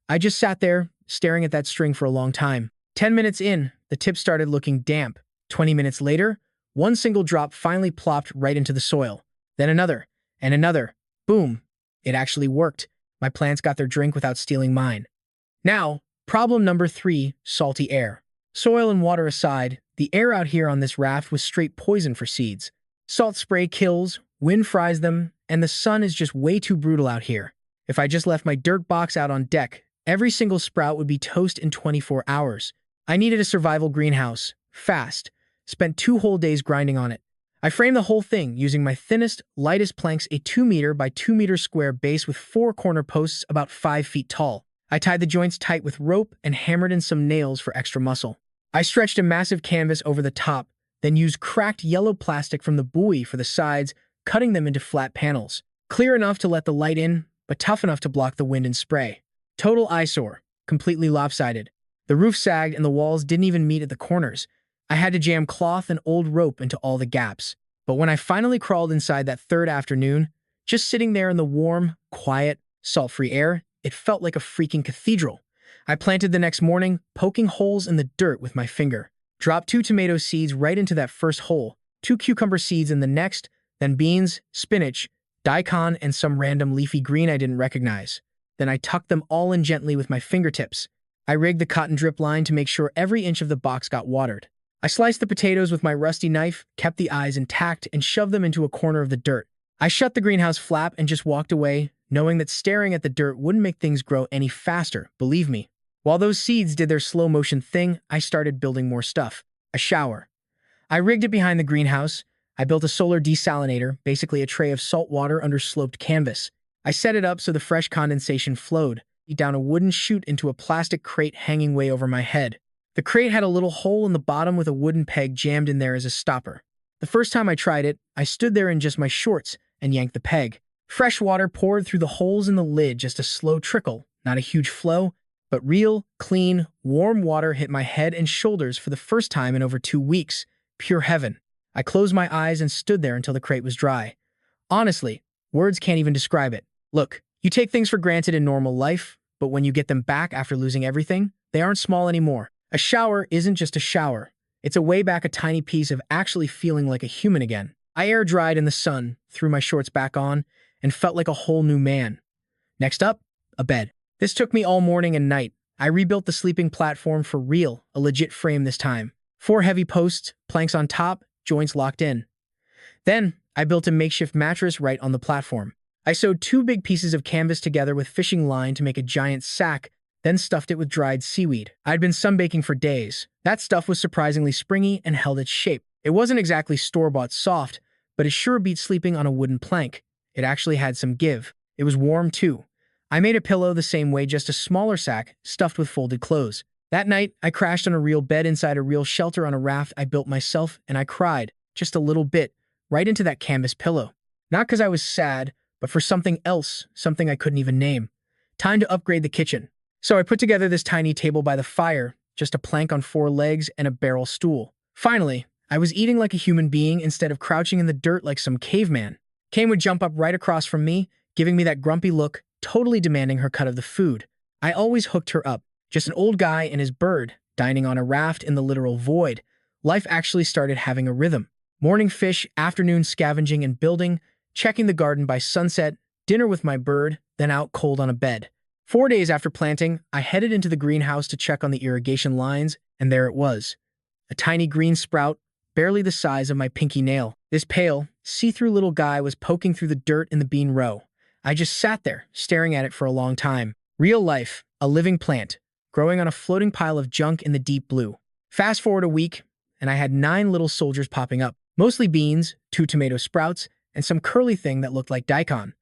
I just sat there, staring at that string for a long time. 10 minutes in, the tip started looking damp. 20 minutes later, one single drop finally plopped right into the soil. Then another, and another. Boom. It actually worked. My plants got their drink without stealing mine. Now, problem number 3, salty air. Soil and water aside, the air out here on this raft was straight poison for seeds. Salt spray kills, wind fries them, and the sun is just way too brutal out here. If I just left my dirt box out on deck, every single sprout would be toast in 24 hours. I needed a survival greenhouse, fast. Spent 2 whole days grinding on it. I framed the whole thing using my thinnest, lightest planks, a 2 meter by 2 meter square base with 4 corner posts about 5 feet tall. I tied the joints tight with rope and hammered in some nails for extra muscle. I stretched a massive canvas over the top, then used cracked yellow plastic from the buoy for the sides, cutting them into flat panels. Clear enough to let the light in, but tough enough to block the wind and spray. Total eyesore, completely lopsided. The roof sagged and the walls didn't even meet at the corners. I had to jam cloth and old rope into all the gaps. But when I finally crawled inside that third afternoon, just sitting there in the warm, quiet, salt-free air, it felt like a freaking cathedral. I planted the next morning, poking holes in the dirt with my finger. Dropped 2 tomato seeds right into that first hole, 2 cucumber seeds in the next, then beans, spinach, daikon, and some random leafy green I didn't recognize. Then I tucked them all in gently with my fingertips. I rigged the cotton drip line to make sure every inch of the box got watered. I sliced the potatoes with my rusty knife, kept the eyes intact, and shoved them into a corner of the dirt. I shut the greenhouse flap and just walked away, knowing that staring at the dirt wouldn't make things grow any faster, believe me. While those seeds did their slow-motion thing, I started building more stuff. A shower. I rigged it behind the greenhouse. I built a solar desalinator, basically a tray of salt water under sloped canvas. I set it up so the fresh condensation flowed down a wooden chute into a plastic crate hanging way over my head. The crate had a little hole in the bottom with a wooden peg jammed in there as a stopper. The first time I tried it, I stood there in just my shorts and yanked the peg. Fresh water poured through the holes in the lid, just a slow trickle, not a huge flow, but real, clean, warm water hit my head and shoulders for the first time in over 2 weeks. Pure heaven. I closed my eyes and stood there until the crate was dry. Honestly, words can't even describe it. Look, you take things for granted in normal life, but when you get them back after losing everything, they aren't small anymore. A shower isn't just a shower. It's a way back a tiny piece of actually feeling like a human again. I air dried in the sun, threw my shorts back on, and felt like a whole new man. Next up, a bed. This took me all morning and night. I rebuilt the sleeping platform for real, a legit frame this time. 4 heavy posts, planks on top, joints locked in. Then, I built a makeshift mattress right on the platform. I sewed 2 big pieces of canvas together with fishing line to make a giant sack, then stuffed it with dried seaweed. I'd been sunbaking for days. That stuff was surprisingly springy and held its shape. It wasn't exactly store-bought soft, but it sure beat sleeping on a wooden plank. It actually had some give. It was warm, too. I made a pillow the same way, just a smaller sack, stuffed with folded clothes. That night, I crashed on a real bed inside a real shelter on a raft I built myself, and I cried, just a little bit, right into that canvas pillow. Not because I was sad, but for something else, something I couldn't even name. Time to upgrade the kitchen. So I put together this tiny table by the fire, just a plank on 4 legs and a barrel stool. Finally, I was eating like a human being instead of crouching in the dirt like some caveman. Kame would jump up right across from me, giving me that grumpy look, totally demanding her cut of the food. I always hooked her up, just an old guy and his bird, dining on a raft in the literal void. Life actually started having a rhythm. Morning fish, afternoon scavenging and building, checking the garden by sunset, dinner with my bird, then out cold on a bed. 4 days after planting, I headed into the greenhouse to check on the irrigation lines, and there it was. A tiny green sprout, barely the size of my pinky nail. This pale, see-through little guy was poking through the dirt in the bean row. I just sat there, staring at it for a long time. Real life, a living plant, growing on a floating pile of junk in the deep blue. Fast forward a week, and I had 9 little soldiers popping up. Mostly beans, 2 tomato sprouts, and some curly thing that looked like daikon.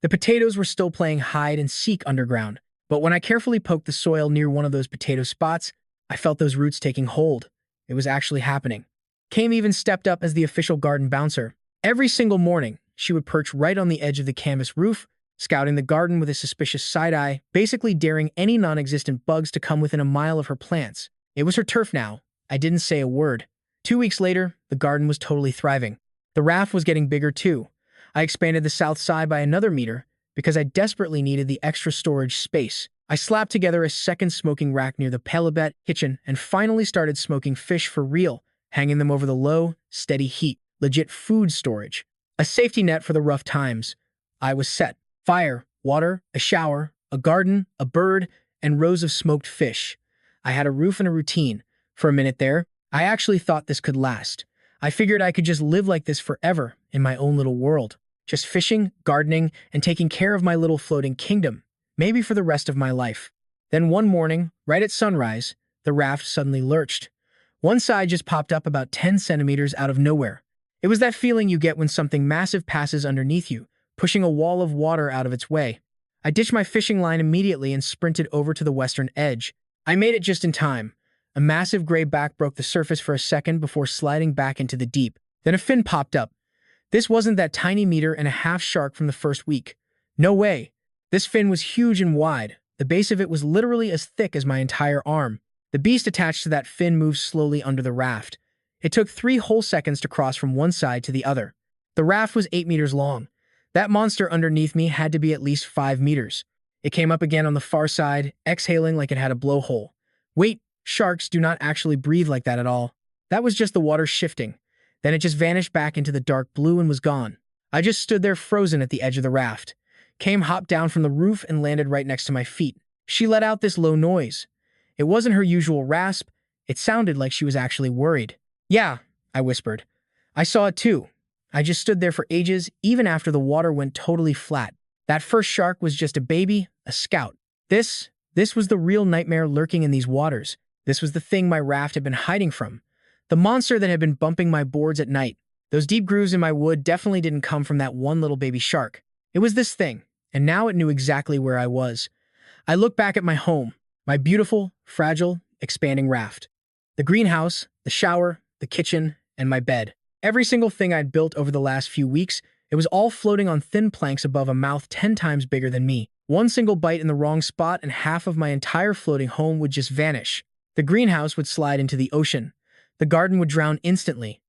The potatoes were still playing hide and seek underground, but when I carefully poked the soil near one of those potato spots, I felt those roots taking hold. It was actually happening. Kame even stepped up as the official garden bouncer. Every single morning, she would perch right on the edge of the canvas roof, scouting the garden with a suspicious side eye, basically daring any non-existent bugs to come within a mile of her plants. It was her turf now. I didn't say a word. 2 weeks later, the garden was totally thriving. The raft was getting bigger too. I expanded the south side by another meter because I desperately needed the extra storage space. I slapped together a second smoking rack near the palabet kitchen and finally started smoking fish for real, hanging them over the low, steady heat. Legit food storage. A safety net for the rough times. I was set. Fire, water, a shower, a garden, a bird, and rows of smoked fish. I had a roof and a routine. For a minute there, I actually thought this could last. I figured I could just live like this forever in my own little world. Just fishing, gardening, and taking care of my little floating kingdom. Maybe for the rest of my life. Then one morning, right at sunrise, the raft suddenly lurched. One side just popped up about 10 centimeters out of nowhere. It was that feeling you get when something massive passes underneath you, pushing a wall of water out of its way. I ditched my fishing line immediately and sprinted over to the western edge. I made it just in time. A massive gray back broke the surface for a second before sliding back into the deep. Then a fin popped up. This wasn't that tiny 1.5-meter shark from the first week. No way. This fin was huge and wide. The base of it was literally as thick as my entire arm. The beast attached to that fin moved slowly under the raft. It took 3 whole seconds to cross from one side to the other. The raft was 8 meters long. That monster underneath me had to be at least 5 meters. It came up again on the far side, exhaling like it had a blowhole. Wait, sharks do not actually breathe like that at all. That was just the water shifting. Then it just vanished back into the dark blue and was gone. I just stood there frozen at the edge of the raft. Kame hopped down from the roof and landed right next to my feet. She let out this low noise. It wasn't her usual rasp. It sounded like she was actually worried. "Yeah," I whispered. "I saw it too. I just stood there for ages, even after the water went totally flat. That first shark was just a baby, a scout. This was the real nightmare lurking in these waters. This was the thing my raft had been hiding from. The monster that had been bumping my boards at night. Those deep grooves in my wood definitely didn't come from that one little baby shark. It was this thing, and now it knew exactly where I was. I looked back at my home, my beautiful, fragile, expanding raft. The greenhouse, the shower, the kitchen, and my bed. Every single thing I'd built over the last few weeks, it was all floating on thin planks above a mouth 10 times bigger than me. One single bite in the wrong spot and half of my entire floating home would just vanish. The greenhouse would slide into the ocean. The garden would drown instantly.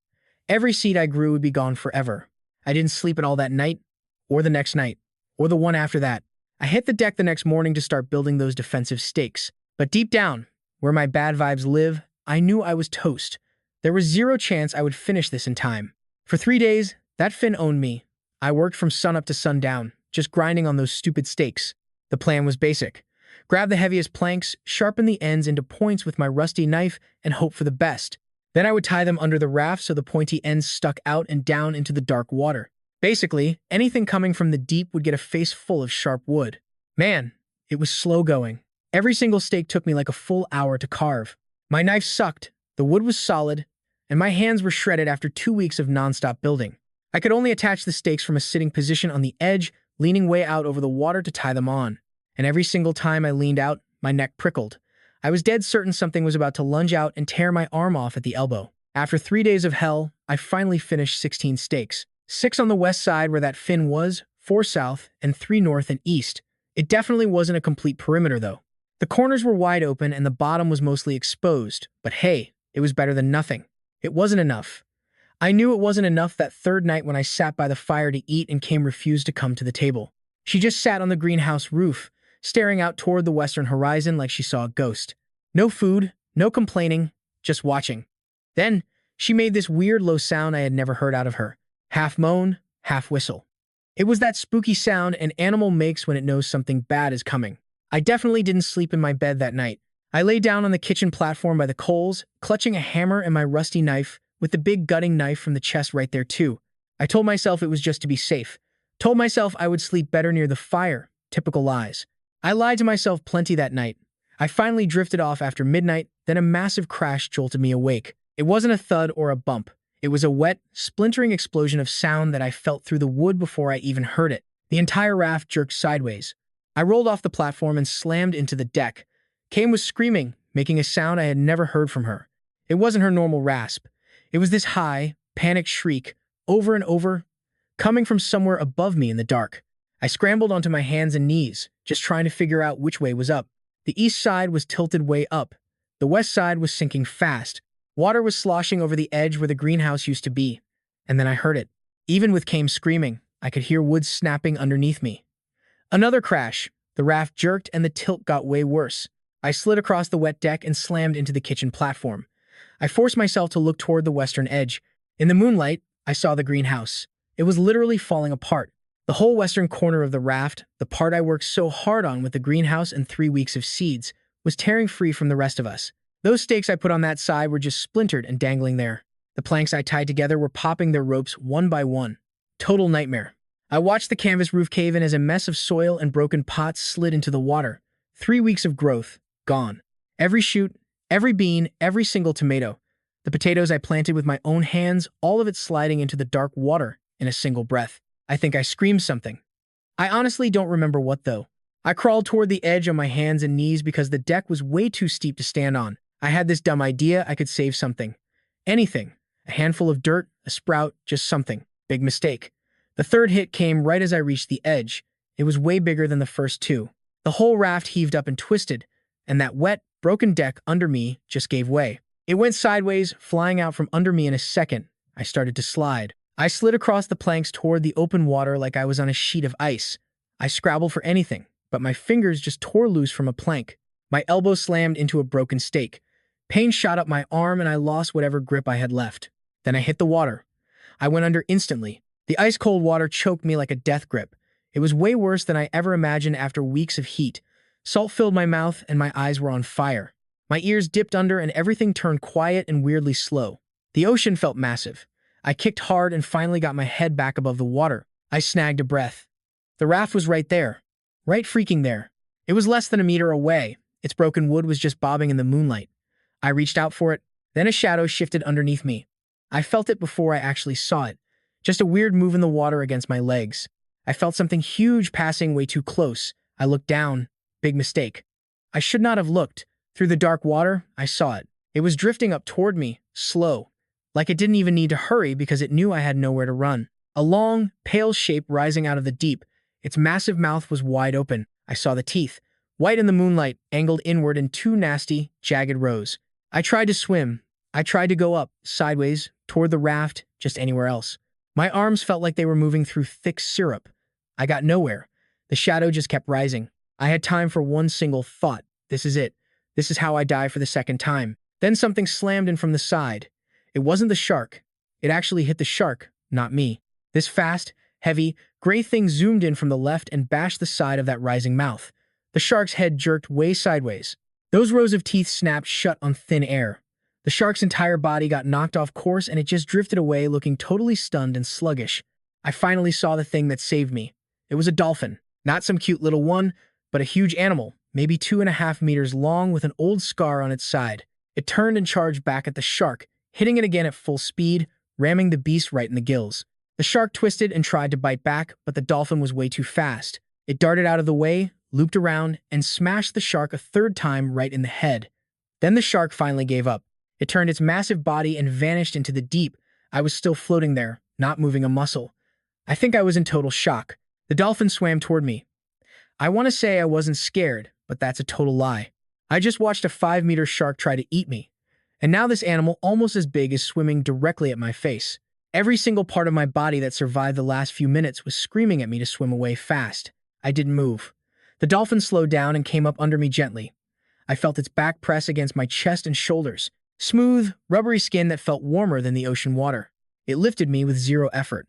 Every seed I grew would be gone forever. I didn't sleep at all that night, or the next night, or the one after that. I hit the deck the next morning to start building those defensive stakes. But deep down, where my bad vibes live, I knew I was toast. There was 0 chance I would finish this in time. For 3 days, that fin owned me. I worked from sunup to sundown, just grinding on those stupid stakes. The plan was basic. Grab the heaviest planks, sharpen the ends into points with my rusty knife, and hope for the best. Then I would tie them under the raft so the pointy ends stuck out and down into the dark water. Basically, anything coming from the deep would get a face full of sharp wood. Man, it was slow going. Every single stake took me like a full hour to carve. My knife sucked, the wood was solid, and my hands were shredded after 2 weeks of nonstop building. I could only attach the stakes from a sitting position on the edge, leaning way out over the water to tie them on. And every single time I leaned out, my neck prickled. I was dead certain something was about to lunge out and tear my arm off at the elbow. After 3 days of hell, I finally finished 16 stakes. 6 on the west side where that fin was, 4 south, and 3 north and east. It definitely wasn't a complete perimeter though. The corners were wide open and the bottom was mostly exposed, but hey, it was better than nothing. It wasn't enough. I knew it wasn't enough that third night when I sat by the fire to eat and Kame refused to come to the table. She just sat on the greenhouse roof, staring out toward the western horizon like she saw a ghost. No food, no complaining, just watching. Then, she made this weird low sound I had never heard out of her. Half moan, half whistle. It was that spooky sound an animal makes when it knows something bad is coming. I definitely didn't sleep in my bed that night. I lay down on the kitchen platform by the coals, clutching a hammer and my rusty knife, with the big gutting knife from the chest right there too. I told myself it was just to be safe. Told myself I would sleep better near the fire. Typical lies. I lied to myself plenty that night. I finally drifted off after midnight, then a massive crash jolted me awake. It wasn't a thud or a bump. It was a wet, splintering explosion of sound that I felt through the wood before I even heard it. The entire raft jerked sideways. I rolled off the platform and slammed into the deck. Kame was screaming, making a sound I had never heard from her. It wasn't her normal rasp. It was this high, panicked shriek, over and over, coming from somewhere above me in the dark. I scrambled onto my hands and knees, just trying to figure out which way was up. The east side was tilted way up. The west side was sinking fast. Water was sloshing over the edge where the greenhouse used to be. And then I heard it. Even with Kame screaming, I could hear wood snapping underneath me. Another crash. The raft jerked and the tilt got way worse. I slid across the wet deck and slammed into the kitchen platform. I forced myself to look toward the western edge. In the moonlight, I saw the greenhouse. It was literally falling apart. The whole western corner of the raft, the part I worked so hard on with the greenhouse and 3 weeks of seeds, was tearing free from the rest of us. Those stakes I put on that side were just splintered and dangling there. The planks I tied together were popping their ropes one by one. Total nightmare. I watched the canvas roof cave in as a mess of soil and broken pots slid into the water. 3 weeks of growth, gone. Every shoot, every bean, every single tomato. The potatoes I planted with my own hands, all of it sliding into the dark water in a single breath. I think I screamed something. I honestly don't remember what though. I crawled toward the edge on my hands and knees because the deck was way too steep to stand on. I had this dumb idea I could save something. Anything. A handful of dirt, a sprout, just something. Big mistake. The third hit came right as I reached the edge. It was way bigger than the first two. The whole raft heaved up and twisted, and that wet, broken deck under me just gave way. It went sideways, flying out from under me in a second. I started to slide. I slid across the planks toward the open water like I was on a sheet of ice. I scrabbled for anything, but my fingers just tore loose from a plank. My elbow slammed into a broken stake. Pain shot up my arm and I lost whatever grip I had left. Then I hit the water. I went under instantly. The ice-cold water choked me like a death grip. It was way worse than I ever imagined after weeks of heat. Salt filled my mouth and my eyes were on fire. My ears dipped under and everything turned quiet and weirdly slow. The ocean felt massive. I kicked hard and finally got my head back above the water. I snagged a breath. The raft was right there. Right freaking there. It was less than a meter away. Its broken wood was just bobbing in the moonlight. I reached out for it. Then a shadow shifted underneath me. I felt it before I actually saw it. Just a weird move in the water against my legs. I felt something huge passing way too close. I looked down. Big mistake. I should not have looked. Through the dark water, I saw it. It was drifting up toward me, slow. Like it didn't even need to hurry because it knew I had nowhere to run. A long, pale shape rising out of the deep. Its massive mouth was wide open. I saw the teeth. White in the moonlight, angled inward in 2 nasty, jagged rows. I tried to swim. I tried to go up, sideways, toward the raft, just anywhere else. My arms felt like they were moving through thick syrup. I got nowhere. The shadow just kept rising. I had time for one single thought. This is it. This is how I die for the second time. Then something slammed in from the side. It wasn't the shark. It actually hit the shark, not me. This fast, heavy, gray thing zoomed in from the left and bashed the side of that rising mouth. The shark's head jerked way sideways. Those rows of teeth snapped shut on thin air. The shark's entire body got knocked off course and it just drifted away looking totally stunned and sluggish. I finally saw the thing that saved me. It was a dolphin. Not some cute little one, but a huge animal, maybe 2.5 meters long with an old scar on its side. It turned and charged back at the shark, hitting it again at full speed, ramming the beast right in the gills. The shark twisted and tried to bite back, but the dolphin was way too fast. It darted out of the way, looped around, and smashed the shark a third time right in the head. Then the shark finally gave up. It turned its massive body and vanished into the deep. I was still floating there, not moving a muscle. I think I was in total shock. The dolphin swam toward me. I want to say I wasn't scared, but that's a total lie. I just watched a 5-meter shark try to eat me, and now this animal almost as big is swimming directly at my face. Every single part of my body that survived the last few minutes was screaming at me to swim away fast. I didn't move. The dolphin slowed down and came up under me gently. I felt its back press against my chest and shoulders, smooth, rubbery skin that felt warmer than the ocean water. It lifted me with zero effort.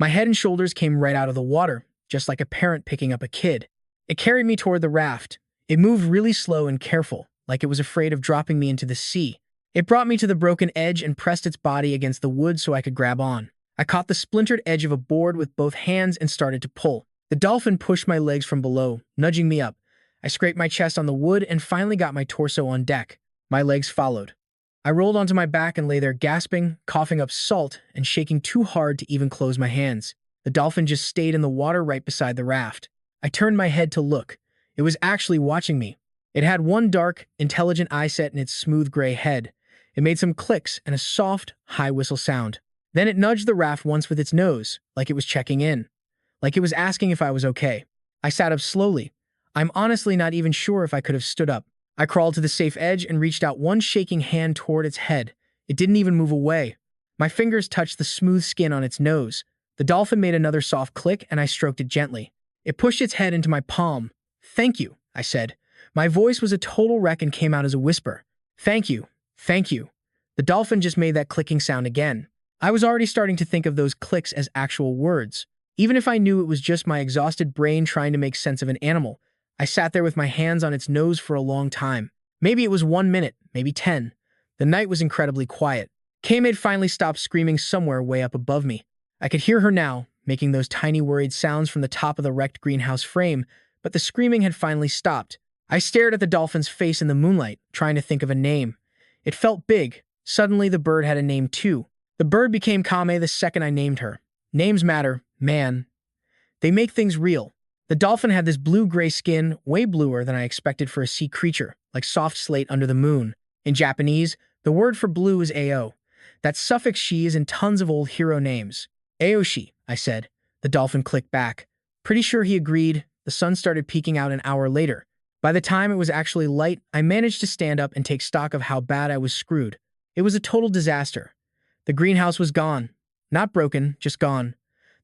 My head and shoulders came right out of the water, just like a parent picking up a kid. It carried me toward the raft. It moved really slow and careful, like it was afraid of dropping me into the sea. It brought me to the broken edge and pressed its body against the wood so I could grab on. I caught the splintered edge of a board with both hands and started to pull. The dolphin pushed my legs from below, nudging me up. I scraped my chest on the wood and finally got my torso on deck. My legs followed. I rolled onto my back and lay there gasping, coughing up salt, and shaking too hard to even close my hands. The dolphin just stayed in the water right beside the raft. I turned my head to look. It was actually watching me. It had one dark, intelligent eye set in its smooth gray head. It made some clicks and a soft, high whistle sound. Then it nudged the raft once with its nose, like it was checking in. Like it was asking if I was okay. I sat up slowly. I'm honestly not even sure if I could have stood up. I crawled to the safe edge and reached out one shaking hand toward its head. It didn't even move away. My fingers touched the smooth skin on its nose. The dolphin made another soft click and I stroked it gently. It pushed its head into my palm. "Thank you," I said. My voice was a total wreck and came out as a whisper. "Thank you. Thank you." The dolphin just made that clicking sound again. I was already starting to think of those clicks as actual words. Even if I knew it was just my exhausted brain trying to make sense of an animal, I sat there with my hands on its nose for a long time. Maybe it was 1 minute, maybe 10. The night was incredibly quiet. Kame had finally stopped screaming somewhere way up above me. I could hear her now, making those tiny worried sounds from the top of the wrecked greenhouse frame, but the screaming had finally stopped. I stared at the dolphin's face in the moonlight, trying to think of a name. It felt big. Suddenly, the bird had a name too. The bird became Kame the second I named her. Names matter, man. They make things real. The dolphin had this blue-gray skin, way bluer than I expected for a sea creature, like soft slate under the moon. In Japanese, the word for blue is Ao. That suffix "shi" is in tons of old hero names. Aoshi, I said. The dolphin clicked back. Pretty sure he agreed. The sun started peeking out an hour later. By the time it was actually light, I managed to stand up and take stock of how bad I was screwed. It was a total disaster. The greenhouse was gone. Not broken, just gone.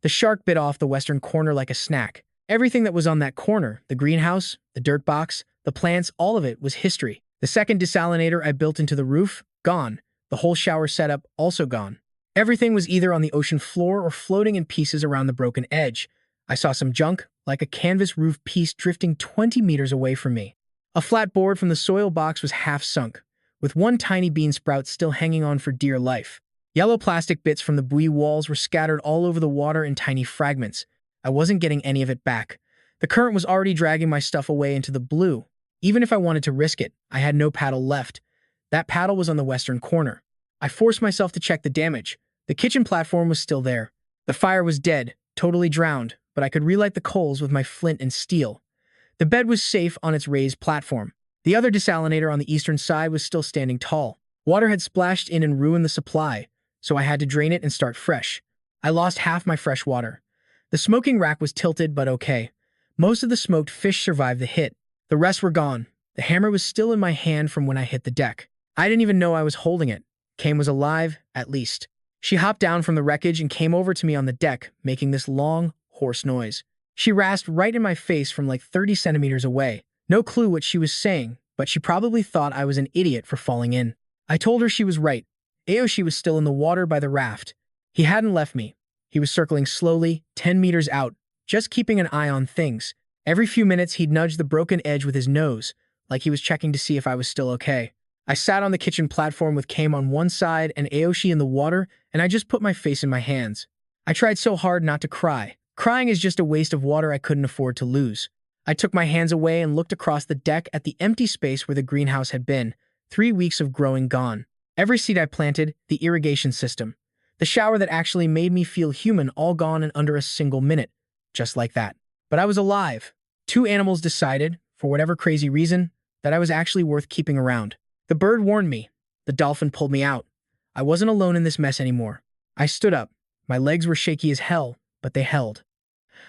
The shark bit off the western corner like a snack. Everything that was on that corner, the greenhouse, the dirt box, the plants, all of it was history. The second desalinator I built into the roof, gone. The whole shower setup, also gone. Everything was either on the ocean floor or floating in pieces around the broken edge. I saw some junk, like a canvas roof piece drifting 20 meters away from me. A flat board from the soil box was half sunk, with one tiny bean sprout still hanging on for dear life. Yellow plastic bits from the buoy walls were scattered all over the water in tiny fragments. I wasn't getting any of it back. The current was already dragging my stuff away into the blue. Even if I wanted to risk it, I had no paddle left. That paddle was on the western corner. I forced myself to check the damage. The kitchen platform was still there. The fire was dead, totally drowned, but I could relight the coals with my flint and steel. The bed was safe on its raised platform. The other desalinator on the eastern side was still standing tall. Water had splashed in and ruined the supply, so I had to drain it and start fresh. I lost half my fresh water. The smoking rack was tilted, but okay. Most of the smoked fish survived the hit. The rest were gone. The hammer was still in my hand from when I hit the deck. I didn't even know I was holding it. Kame was alive, at least. She hopped down from the wreckage and came over to me on the deck, making this long, hoarse noise. She rasped right in my face from like 30 centimeters away. No clue what she was saying, but she probably thought I was an idiot for falling in. I told her she was right. Aoshi was still in the water by the raft. He hadn't left me. He was circling slowly, 10 meters out, just keeping an eye on things. Every few minutes, he'd nudge the broken edge with his nose, like he was checking to see if I was still okay. I sat on the kitchen platform with Kame on one side and Aoshi in the water, and I just put my face in my hands. I tried so hard not to cry. Crying is just a waste of water I couldn't afford to lose. I took my hands away and looked across the deck at the empty space where the greenhouse had been. 3 weeks of growing gone. Every seed I planted, the irrigation system. The shower that actually made me feel human, all gone in under a single minute. Just like that. But I was alive. 2 animals decided, for whatever crazy reason, that I was actually worth keeping around. The bird warned me. The dolphin pulled me out. I wasn't alone in this mess anymore. I stood up. My legs were shaky as hell, but they held.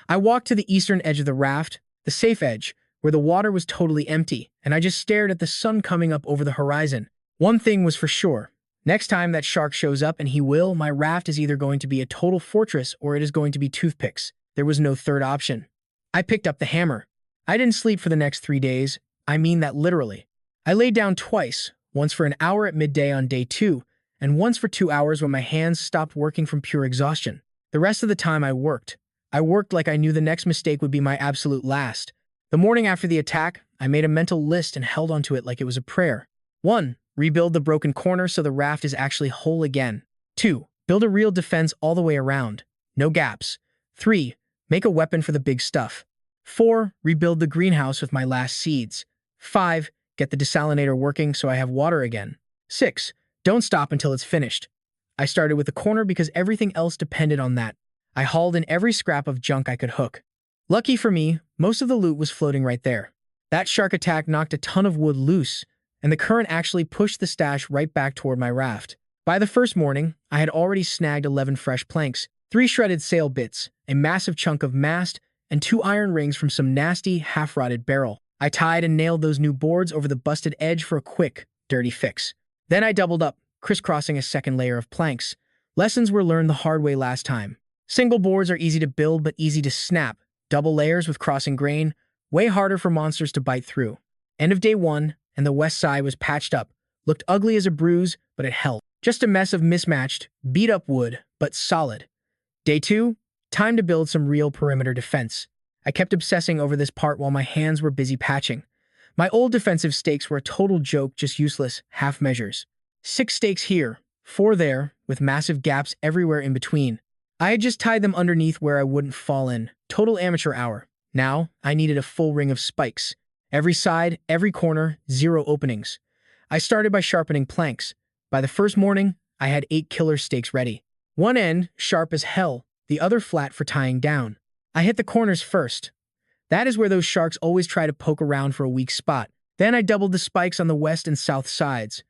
I walked to the eastern edge of the raft, the safe edge, where the water was totally empty, and I just stared at the sun coming up over the horizon. One thing was for sure. Next time that shark shows up, and he will, my raft is either going to be a total fortress or it is going to be toothpicks. There was no third option. I picked up the hammer. I didn't sleep for the next 3 days. I mean that literally. I laid down twice, once for an hour at midday on day 2, and once for 2 hours when my hands stopped working from pure exhaustion. The rest of the time I worked. I worked like I knew the next mistake would be my absolute last. The morning after the attack, I made a mental list and held onto it like it was a prayer. 1. Rebuild the broken corner so the raft is actually whole again. 2. Build a real defense all the way around. No gaps. 3. Make a weapon for the big stuff. 4. Rebuild the greenhouse with my last seeds. 5. Get the desalinator working so I have water again. 6. Don't stop until it's finished. I started with the corner because everything else depended on that. I hauled in every scrap of junk I could hook. Lucky for me, most of the loot was floating right there. That shark attack knocked a ton of wood loose, and the current actually pushed the stash right back toward my raft. By the first morning, I had already snagged 11 fresh planks, 3 shredded sail bits, a massive chunk of mast, and 2 iron rings from some nasty, half-rotted barrel. I tied and nailed those new boards over the busted edge for a quick, dirty fix. Then I doubled up, crisscrossing a second layer of planks. Lessons were learned the hard way last time. Single boards are easy to build but easy to snap. Double layers with crossing grain, way harder for monsters to bite through. End of day 1, and the west side was patched up. Looked ugly as a bruise, but it held. Just a mess of mismatched, beat-up wood, but solid. Day 2, time to build some real perimeter defense. I kept obsessing over this part while my hands were busy patching. My old defensive stakes were a total joke, just useless, half measures. 6 stakes here, 4 there, with massive gaps everywhere in between. I had just tied them underneath where I wouldn't fall in. Total amateur hour. Now, I needed a full ring of spikes. Every side, every corner, 0 openings. I started by sharpening planks. By the first morning, I had 8 killer stakes ready. One end, sharp as hell, the other flat for tying down. I hit the corners first. That is where those sharks always try to poke around for a weak spot. Then I doubled the spikes on the west and south sides.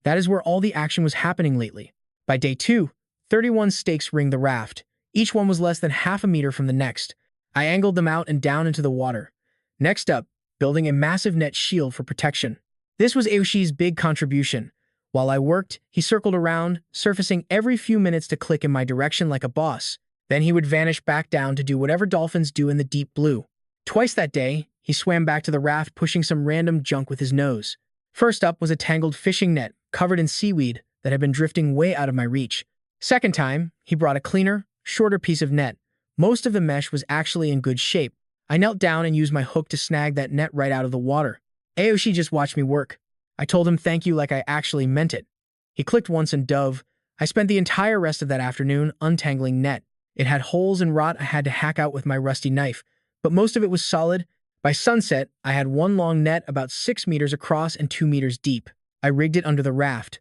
That is where all the action was happening lately. By day 2, 31 stakes ringed the raft. Each one was less than half a meter from the next. I angled them out and down into the water. Next up, building a massive net shield for protection. This was Aoshi's big contribution. While I worked, he circled around, surfacing every few minutes to click in my direction like a boss. Then he would vanish back down to do whatever dolphins do in the deep blue. Twice that day, he swam back to the raft pushing some random junk with his nose. First up was a tangled fishing net covered in seaweed that had been drifting way out of my reach. Second time, he brought a cleaner, shorter piece of net. Most of the mesh was actually in good shape. I knelt down and used my hook to snag that net right out of the water. Aoshi just watched me work. I told him thank you like I actually meant it. He clicked once and dove. I spent the entire rest of that afternoon untangling net. It had holes and rot I had to hack out with my rusty knife, but most of it was solid. By sunset, I had one long net about 6 meters across and 2 meters deep. I rigged it under the raft.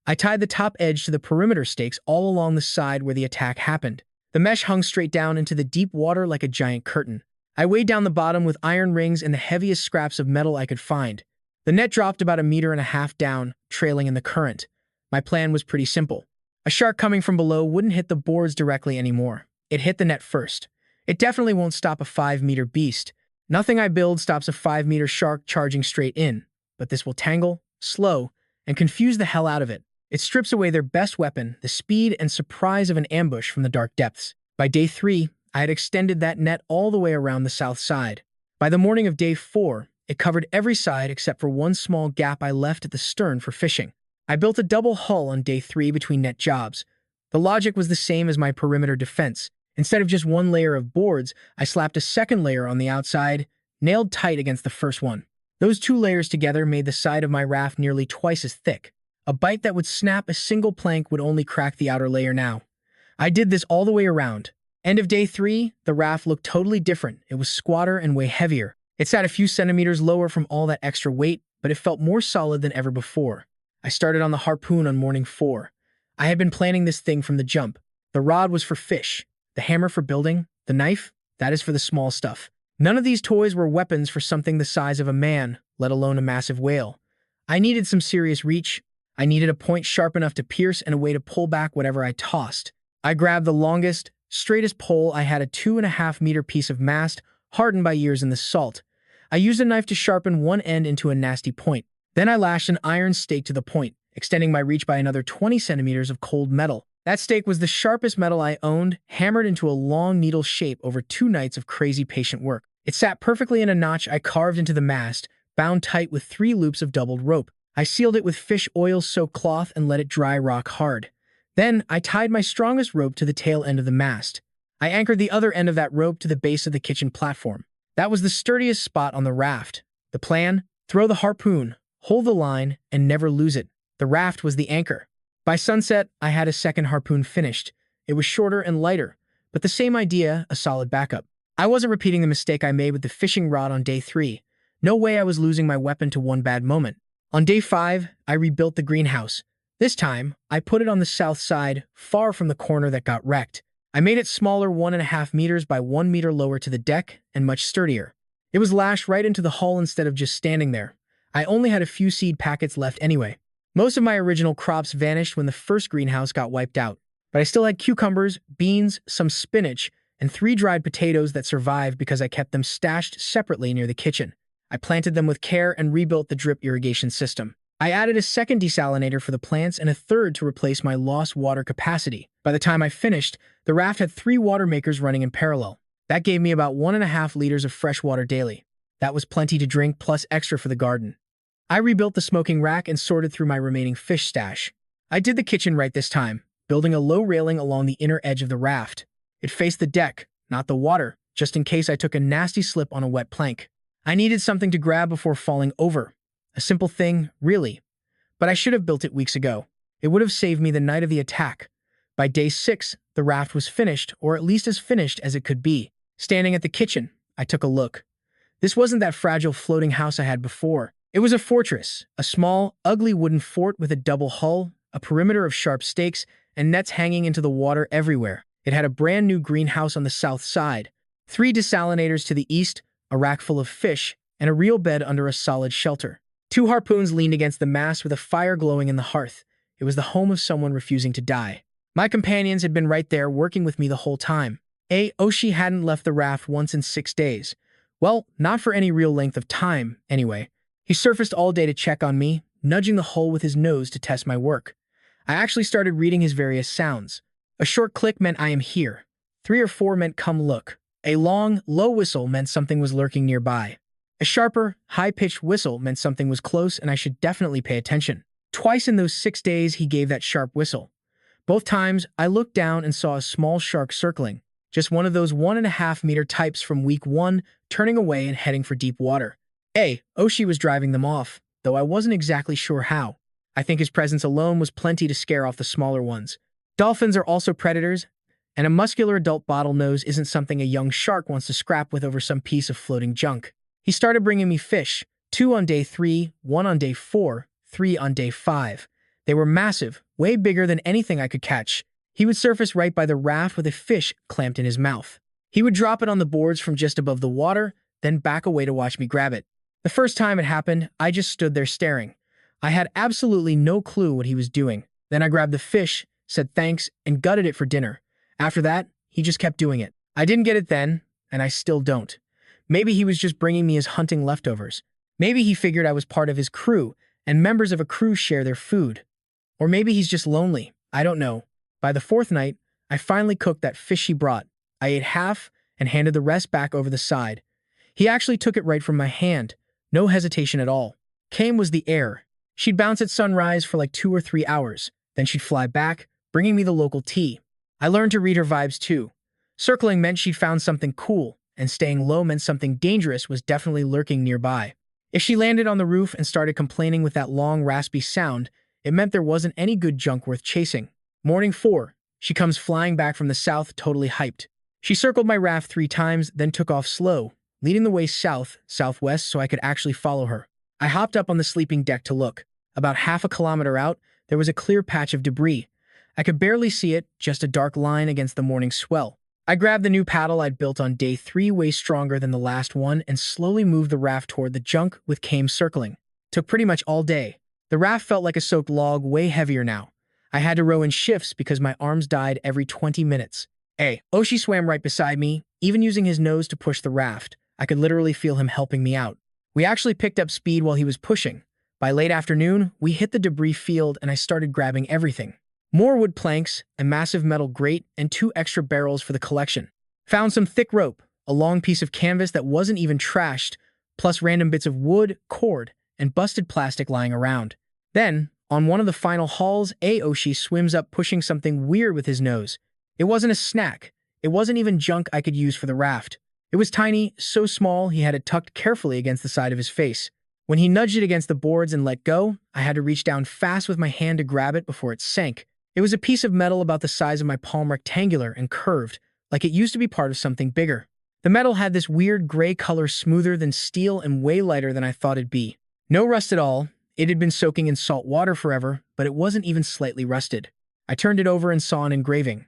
I tied the top edge to the perimeter stakes all along the side where the attack happened. The mesh hung straight down into the deep water like a giant curtain. I weighed down the bottom with iron rings and the heaviest scraps of metal I could find. The net dropped about 1.5 meters down, trailing in the current. My plan was pretty simple. A shark coming from below wouldn't hit the boards directly anymore. It hit the net first. It definitely won't stop a 5-meter beast. Nothing I build stops a 5-meter shark charging straight in, but this will tangle, slow, and confuse the hell out of it. It strips away their best weapon, the speed and surprise of an ambush from the dark depths. By day 3, I had extended that net all the way around the south side. By the morning of day 4, it covered every side except for one small gap I left at the stern for fishing. I built a double hull on day 3 between net jobs. The logic was the same as my perimeter defense. Instead of just one layer of boards, I slapped a second layer on the outside, nailed tight against the first one. Those 2 layers together made the side of my raft nearly twice as thick. A bite that would snap a single plank would only crack the outer layer now. I did this all the way around. End of day 3, the raft looked totally different. It was squatter and way heavier. It sat a few centimeters lower from all that extra weight, but it felt more solid than ever before. I started on the harpoon on morning 4. I had been planning this thing from the jump. The rod was for fish. The hammer for building, the knife, that is for the small stuff. None of these toys were weapons for something the size of a man, let alone a massive whale. I needed some serious reach. I needed a point sharp enough to pierce and a way to pull back whatever I tossed. I grabbed the longest, straightest pole. I had a 2.5-meter piece of mast, hardened by years in the salt. I used a knife to sharpen one end into a nasty point. Then I lashed an iron stake to the point, extending my reach by another 20 centimeters of cold metal. That stake was the sharpest metal I owned, hammered into a long needle shape over 2 nights of crazy patient work. It sat perfectly in a notch I carved into the mast, bound tight with 3 loops of doubled rope. I sealed it with fish oil-soaked cloth and let it dry rock hard. Then I tied my strongest rope to the tail end of the mast. I anchored the other end of that rope to the base of the kitchen platform. That was the sturdiest spot on the raft. The plan? Throw the harpoon, hold the line, and never lose it. The raft was the anchor. By sunset, I had a second harpoon finished. It was shorter and lighter, but the same idea, a solid backup. I wasn't repeating the mistake I made with the fishing rod on day 3. No way I was losing my weapon to one bad moment. On day 5, I rebuilt the greenhouse. This time, I put it on the south side, far from the corner that got wrecked. I made it smaller 1.5 meters by 1 meter lower to the deck and much sturdier. It was lashed right into the hull instead of just standing there. I only had a few seed packets left anyway. Most of my original crops vanished when the first greenhouse got wiped out, but I still had cucumbers, beans, some spinach, and 3 dried potatoes that survived because I kept them stashed separately near the kitchen. I planted them with care and rebuilt the drip irrigation system. I added a second desalinator for the plants and a third to replace my lost water capacity. By the time I finished, the raft had 3 water makers running in parallel. That gave me about 1.5 liters of fresh water daily. That was plenty to drink plus extra for the garden. I rebuilt the smoking rack and sorted through my remaining fish stash. I did the kitchen right this time, building a low railing along the inner edge of the raft. It faced the deck, not the water, just in case I took a nasty slip on a wet plank. I needed something to grab before falling over. A simple thing, really. But I should have built it weeks ago. It would have saved me the night of the attack. By day 6, the raft was finished, or at least as finished as it could be. Standing at the kitchen, I took a look. This wasn't that fragile floating house I had before. It was a fortress, a small, ugly wooden fort with a double hull, a perimeter of sharp stakes, and nets hanging into the water everywhere. It had a brand new greenhouse on the south side, 3 desalinators to the east, a rack full of fish, and a real bed under a solid shelter. 2 harpoons leaned against the mast with a fire glowing in the hearth. It was the home of someone refusing to die. My companions had been right there working with me the whole time. Aoshi hadn't left the raft once in 6 days. Well, not for any real length of time, anyway. He surfaced all day to check on me, nudging the hull with his nose to test my work. I actually started reading his various sounds. A short click meant I am here. 3 or 4 meant come look. A long, low whistle meant something was lurking nearby. A sharper, high-pitched whistle meant something was close and I should definitely pay attention. Twice in those 6 days he gave that sharp whistle. Both times, I looked down and saw a small shark circling. Just one of those 1.5 meter types from week 1, turning away and heading for deep water. Aoshi was driving them off, though I wasn't exactly sure how. I think his presence alone was plenty to scare off the smaller ones. Dolphins are also predators, and a muscular adult bottlenose isn't something a young shark wants to scrap with over some piece of floating junk. He started bringing me fish, 2 on day 3, 1 on day 4, 3 on day 5. They were massive, way bigger than anything I could catch. He would surface right by the raft with a fish clamped in his mouth. He would drop it on the boards from just above the water, then back away to watch me grab it. The first time it happened, I just stood there staring. I had absolutely no clue what he was doing. Then I grabbed the fish, said thanks, and gutted it for dinner. After that, he just kept doing it. I didn't get it then, and I still don't. Maybe he was just bringing me his hunting leftovers. Maybe he figured I was part of his crew, and members of a crew share their food. Or maybe he's just lonely. I don't know. By the 4th night, I finally cooked that fish he brought. I ate half and handed the rest back over the side. He actually took it right from my hand. No hesitation at all. Kame was the heir. She'd bounce at sunrise for like 2 or 3 hours. Then she'd fly back, bringing me the local tea. I learned to read her vibes too. Circling meant she'd found something cool, and staying low meant something dangerous was definitely lurking nearby. If she landed on the roof and started complaining with that long, raspy sound, it meant there wasn't any good junk worth chasing. Morning 4. She comes flying back from the south, totally hyped. She circled my raft 3 times, then took off slow, leading the way south-southwest so I could actually follow her. I hopped up on the sleeping deck to look. About half a kilometer out, there was a clear patch of debris. I could barely see it, just a dark line against the morning swell. I grabbed the new paddle I'd built on day 3 way stronger than the last one and slowly moved the raft toward the junk with Kame circling. Took pretty much all day. The raft felt like a soaked log, way heavier now. I had to row in shifts because my arms died every 20 minutes. Aoshi swam right beside me, even using his nose to push the raft. I could literally feel him helping me out. We actually picked up speed while he was pushing. By late afternoon, we hit the debris field and I started grabbing everything. More wood planks, a massive metal grate, and 2 extra barrels for the collection. Found some thick rope, a long piece of canvas that wasn't even trashed, plus random bits of wood, cord, and busted plastic lying around. Then, on one of the final hauls, Aoshi swims up pushing something weird with his nose. It wasn't a snack. It wasn't even junk I could use for the raft. It was tiny, so small he had it tucked carefully against the side of his face. When he nudged it against the boards and let go, I had to reach down fast with my hand to grab it before it sank. It was a piece of metal about the size of my palm, rectangular and curved, like it used to be part of something bigger. The metal had this weird gray color, smoother than steel and way lighter than I thought it'd be. No rust at all. It had been soaking in salt water forever, but it wasn't even slightly rusted. I turned it over and saw an engraving.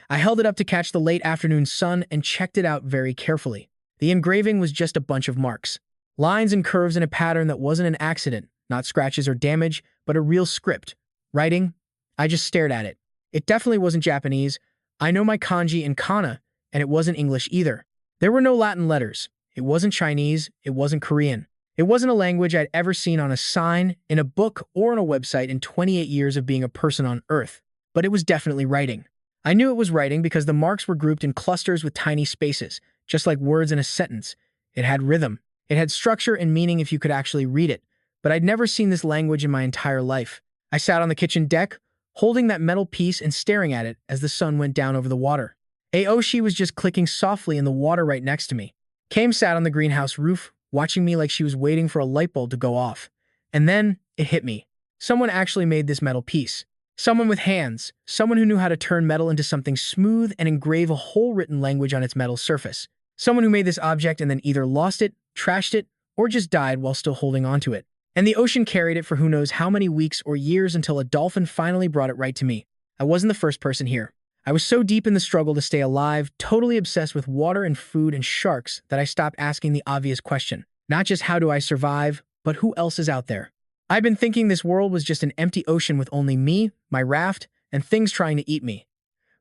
I held it up to catch the late afternoon sun and checked it out very carefully. The engraving was just a bunch of marks. Lines and curves in a pattern that wasn't an accident, not scratches or damage, but a real script. Writing? I just stared at it. It definitely wasn't Japanese. I know my kanji and kana, and it wasn't English either. There were no Latin letters. It wasn't Chinese. It wasn't Korean. It wasn't a language I'd ever seen on a sign, in a book, or on a website in 28 years of being a person on Earth. But it was definitely writing. I knew it was writing because the marks were grouped in clusters with tiny spaces, just like words in a sentence. It had rhythm. It had structure and meaning if you could actually read it. But I'd never seen this language in my entire life. I sat on the kitchen deck, holding that metal piece and staring at it as the sun went down over the water. Aoshi was just clicking softly in the water right next to me. Kame sat on the greenhouse roof, watching me like she was waiting for a light bulb to go off. And then, it hit me. Someone actually made this metal piece. Someone with hands. Someone who knew how to turn metal into something smooth and engrave a whole written language on its metal surface. Someone who made this object and then either lost it, trashed it, or just died while still holding onto it. And the ocean carried it for who knows how many weeks or years until a dolphin finally brought it right to me. I wasn't the first person here. I was so deep in the struggle to stay alive, totally obsessed with water and food and sharks, that I stopped asking the obvious question. Not just how do I survive, but who else is out there? I've been thinking this world was just an empty ocean with only me, my raft, and things trying to eat me.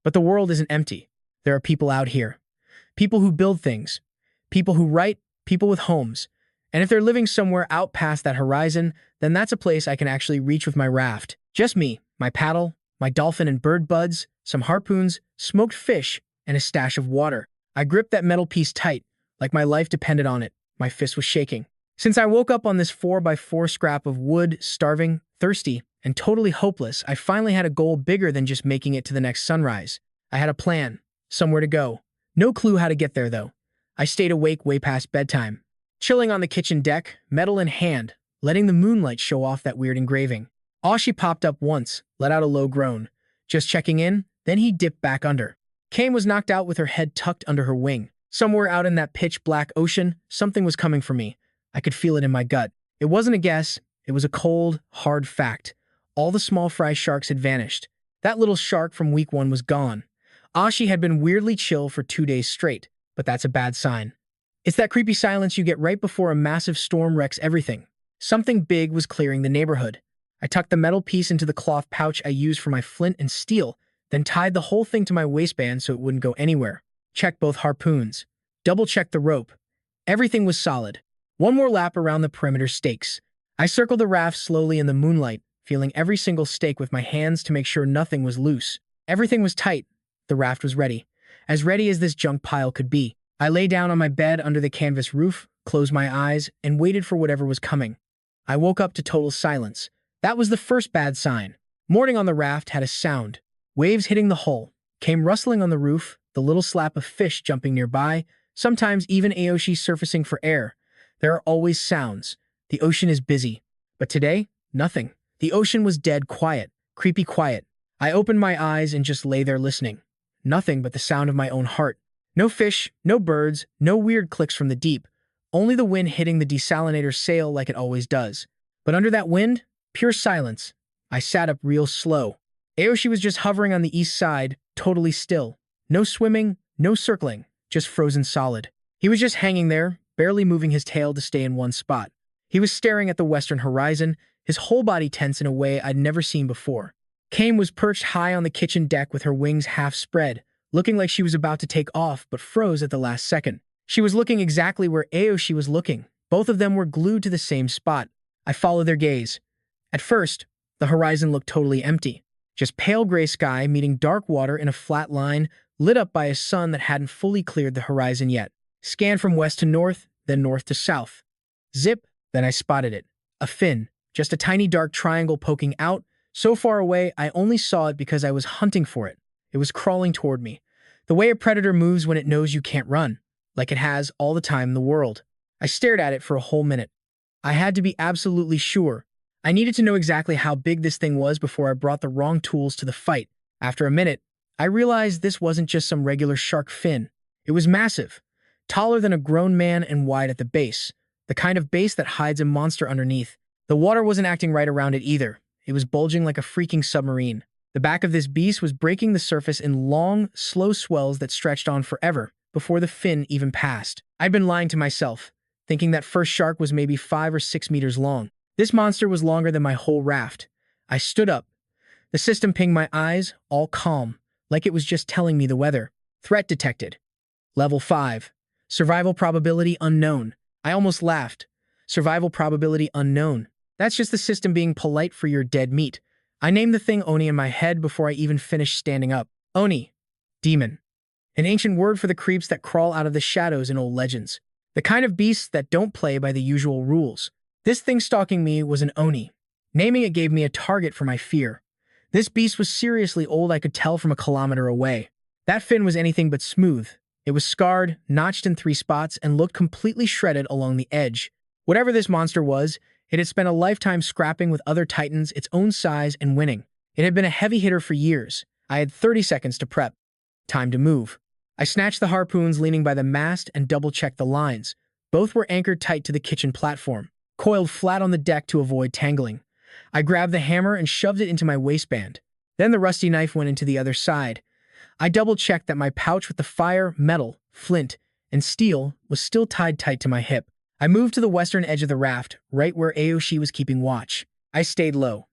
But the world isn't empty. There are people out here. People who build things. People who write. People with homes. And if they're living somewhere out past that horizon, then that's a place I can actually reach with my raft. Just me, my paddle, my dolphin and bird buds, some harpoons, smoked fish, and a stash of water. I gripped that metal piece tight, like my life depended on it. My fist was shaking. Since I woke up on this 4x4 scrap of wood, starving, thirsty, and totally hopeless, I finally had a goal bigger than just making it to the next sunrise. I had a plan, somewhere to go. No clue how to get there, though. I stayed awake way past bedtime, chilling on the kitchen deck, metal in hand, letting the moonlight show off that weird engraving. Aoshi popped up once, let out a low groan. Just checking in, then he dipped back under. Kame was knocked out with her head tucked under her wing. Somewhere out in that pitch-black ocean, something was coming for me. I could feel it in my gut. It wasn't a guess. It was a cold, hard fact. All the small fry sharks had vanished. That little shark from week 1 was gone. Aoshi had been weirdly chill for 2 days straight, but that's a bad sign. It's that creepy silence you get right before a massive storm wrecks everything. Something big was clearing the neighborhood. I tucked the metal piece into the cloth pouch I used for my flint and steel, then tied the whole thing to my waistband so it wouldn't go anywhere. Checked both harpoons. Double-checked the rope. Everything was solid. One more lap around the perimeter stakes. I circled the raft slowly in the moonlight, feeling every single stake with my hands to make sure nothing was loose. Everything was tight. The raft was ready. As ready as this junk pile could be. I lay down on my bed under the canvas roof, closed my eyes, and waited for whatever was coming. I woke up to total silence. That was the first bad sign. Morning on the raft had a sound. Waves hitting the hull. Came rustling on the roof, the little slap of fish jumping nearby, sometimes even Aoshi surfacing for air. There are always sounds. The ocean is busy. But today, nothing. The ocean was dead quiet, creepy quiet. I opened my eyes and just lay there listening. Nothing but the sound of my own heart. No fish, no birds, no weird clicks from the deep. Only the wind hitting the desalinator sail like it always does. But under that wind, pure silence. I sat up real slow. Aoshi was just hovering on the east side, totally still. No swimming, no circling, just frozen solid. He was just hanging there, barely moving his tail to stay in one spot. He was staring at the western horizon, his whole body tense in a way I'd never seen before. Kame was perched high on the kitchen deck with her wings half spread, looking like she was about to take off but froze at the last second. She was looking exactly where Aoshi was looking. Both of them were glued to the same spot. I followed their gaze. At first, the horizon looked totally empty. Just pale gray sky meeting dark water in a flat line, lit up by a sun that hadn't fully cleared the horizon yet. Scanned from west to north, then north to south. Zip, then I spotted it. A fin, just a tiny dark triangle poking out. So far away, I only saw it because I was hunting for it. It was crawling toward me. The way a predator moves when it knows you can't run, like it has all the time in the world. I stared at it for a whole minute. I had to be absolutely sure. I needed to know exactly how big this thing was before I brought the wrong tools to the fight. After a minute, I realized this wasn't just some regular shark fin. It was massive, taller than a grown man and wide at the base, the kind of base that hides a monster underneath. The water wasn't acting right around it either. It was bulging like a freaking submarine. The back of this beast was breaking the surface in long, slow swells that stretched on forever before the fin even passed. I'd been lying to myself, thinking that first shark was maybe 5 or 6 meters long. This monster was longer than my whole raft. I stood up. The system pinged my eyes, all calm, like it was just telling me the weather. Threat detected. Level 5. Survival probability unknown. I almost laughed. Survival probability unknown. That's just the system being polite for your dead meat. I named the thing Oni in my head before I even finished standing up. Oni. Demon. An ancient word for the creeps that crawl out of the shadows in old legends. The kind of beasts that don't play by the usual rules. This thing stalking me was an Oni. Naming it gave me a target for my fear. This beast was seriously old, I could tell from a kilometer away. That fin was anything but smooth. It was scarred, notched in 3 spots, and looked completely shredded along the edge. Whatever this monster was, it had spent a lifetime scrapping with other titans its own size and winning. It had been a heavy hitter for years. I had 30 seconds to prep. Time to move. I snatched the harpoons leaning by the mast and double-checked the lines. Both were anchored tight to the kitchen platform, coiled flat on the deck to avoid tangling. I grabbed the hammer and shoved it into my waistband. Then the rusty knife went into the other side. I double-checked that my pouch with the fire, metal, flint, and steel was still tied tight to my hip. I moved to the western edge of the raft, right where Aoshi was keeping watch. I stayed low.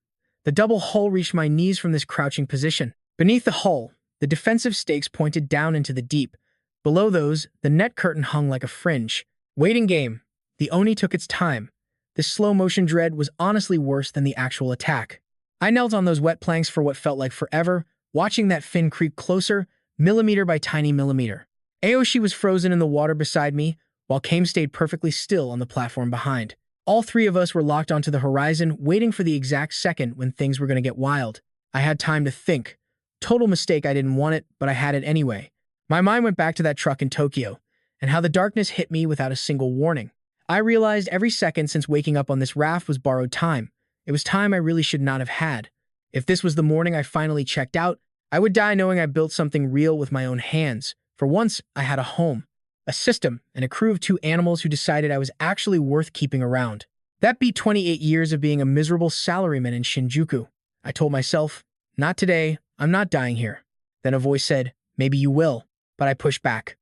The double hull reached my knees from this crouching position. Beneath the hull, the defensive stakes pointed down into the deep. Below those, the net curtain hung like a fringe. Waiting game. The Oni took its time. This slow-motion dread was honestly worse than the actual attack. I knelt on those wet planks for what felt like forever, watching that fin creep closer, millimeter by tiny millimeter. Aoshi was frozen in the water beside me, while Kame stayed perfectly still on the platform behind. All 3 of us were locked onto the horizon, waiting for the exact second when things were going to get wild. I had time to think. Total mistake, I didn't want it, but I had it anyway. My mind went back to that truck in Tokyo, and how the darkness hit me without a single warning. I realized every second since waking up on this raft was borrowed time. It was time I really should not have had. If this was the morning I finally checked out, I would die knowing I built something real with my own hands. For once, I had a home, a system, and a crew of 2 animals who decided I was actually worth keeping around. That beat 28 years of being a miserable salaryman in Shinjuku. I told myself, not today, I'm not dying here. Then a voice said, maybe you will, but I pushed back.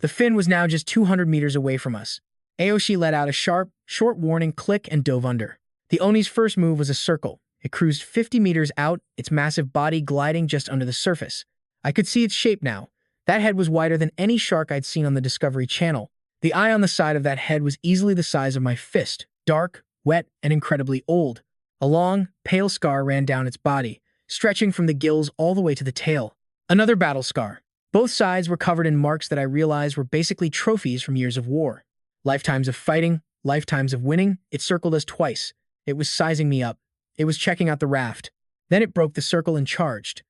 The fin was now just 200 meters away from us. Aoshi let out a sharp, short warning click and dove under. The Oni's first move was a circle. It cruised 50 meters out, its massive body gliding just under the surface. I could see its shape now. That head was wider than any shark I'd seen on the Discovery Channel. The eye on the side of that head was easily the size of my fist, dark, wet, and incredibly old. A long, pale scar ran down its body, stretching from the gills all the way to the tail. Another battle scar. Both sides were covered in marks that I realized were basically trophies from years of war. Lifetimes of fighting, lifetimes of winning. It circled us twice. It was sizing me up. It was checking out the raft. Then it broke the circle and charged.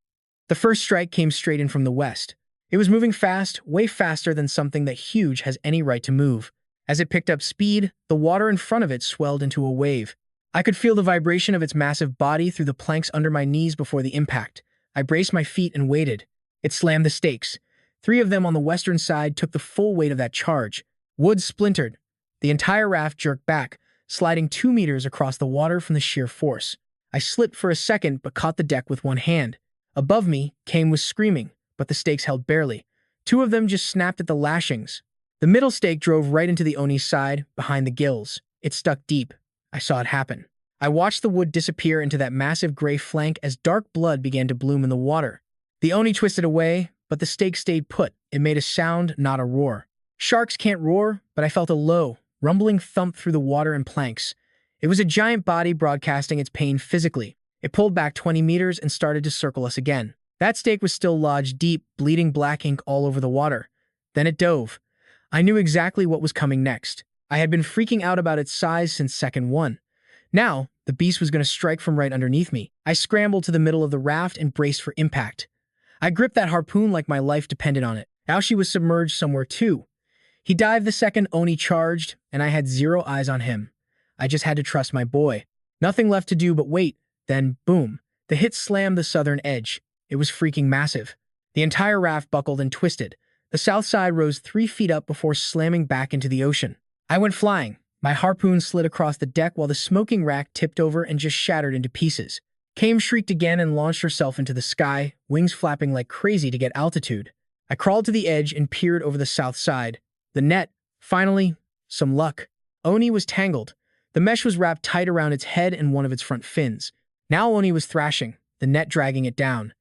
The first strike came straight in from the west. It was moving fast, way faster than something that huge has any right to move. As it picked up speed, the water in front of it swelled into a wave. I could feel the vibration of its massive body through the planks under my knees before the impact. I braced my feet and waited. It slammed the stakes. 3 of them on the western side took the full weight of that charge. Wood splintered. The entire raft jerked back, sliding 2 meters across the water from the sheer force. I slipped for a second but caught the deck with one hand. Above me, Kame was screaming, but the stakes held barely. 2 of them just snapped at the lashings. The middle stake drove right into the Oni's side, behind the gills. It stuck deep. I saw it happen. I watched the wood disappear into that massive gray flank as dark blood began to bloom in the water. The Oni twisted away, but the stake stayed put. It made a sound, not a roar. Sharks can't roar, but I felt a low, rumbling thump through the water and planks. It was a giant body broadcasting its pain physically. It pulled back 20 meters and started to circle us again. That stake was still lodged deep, bleeding black ink all over the water. Then it dove. I knew exactly what was coming next. I had been freaking out about its size since second one. Now, the beast was going to strike from right underneath me. I scrambled to the middle of the raft and braced for impact. I gripped that harpoon like my life depended on it. Aoshi was submerged somewhere too. He dived the second Oni charged, and I had zero eyes on him. I just had to trust my boy. Nothing left to do but wait. Then, boom, the hit slammed the southern edge. It was freaking massive. The entire raft buckled and twisted. The south side rose 3 feet up before slamming back into the ocean. I went flying. My harpoon slid across the deck while the smoking rack tipped over and just shattered into pieces. Kame shrieked again and launched herself into the sky, wings flapping like crazy to get altitude. I crawled to the edge and peered over the south side. The net. Finally, some luck. Oni was tangled. The mesh was wrapped tight around its head and one of its front fins. Now Oni was thrashing, the net dragging it down.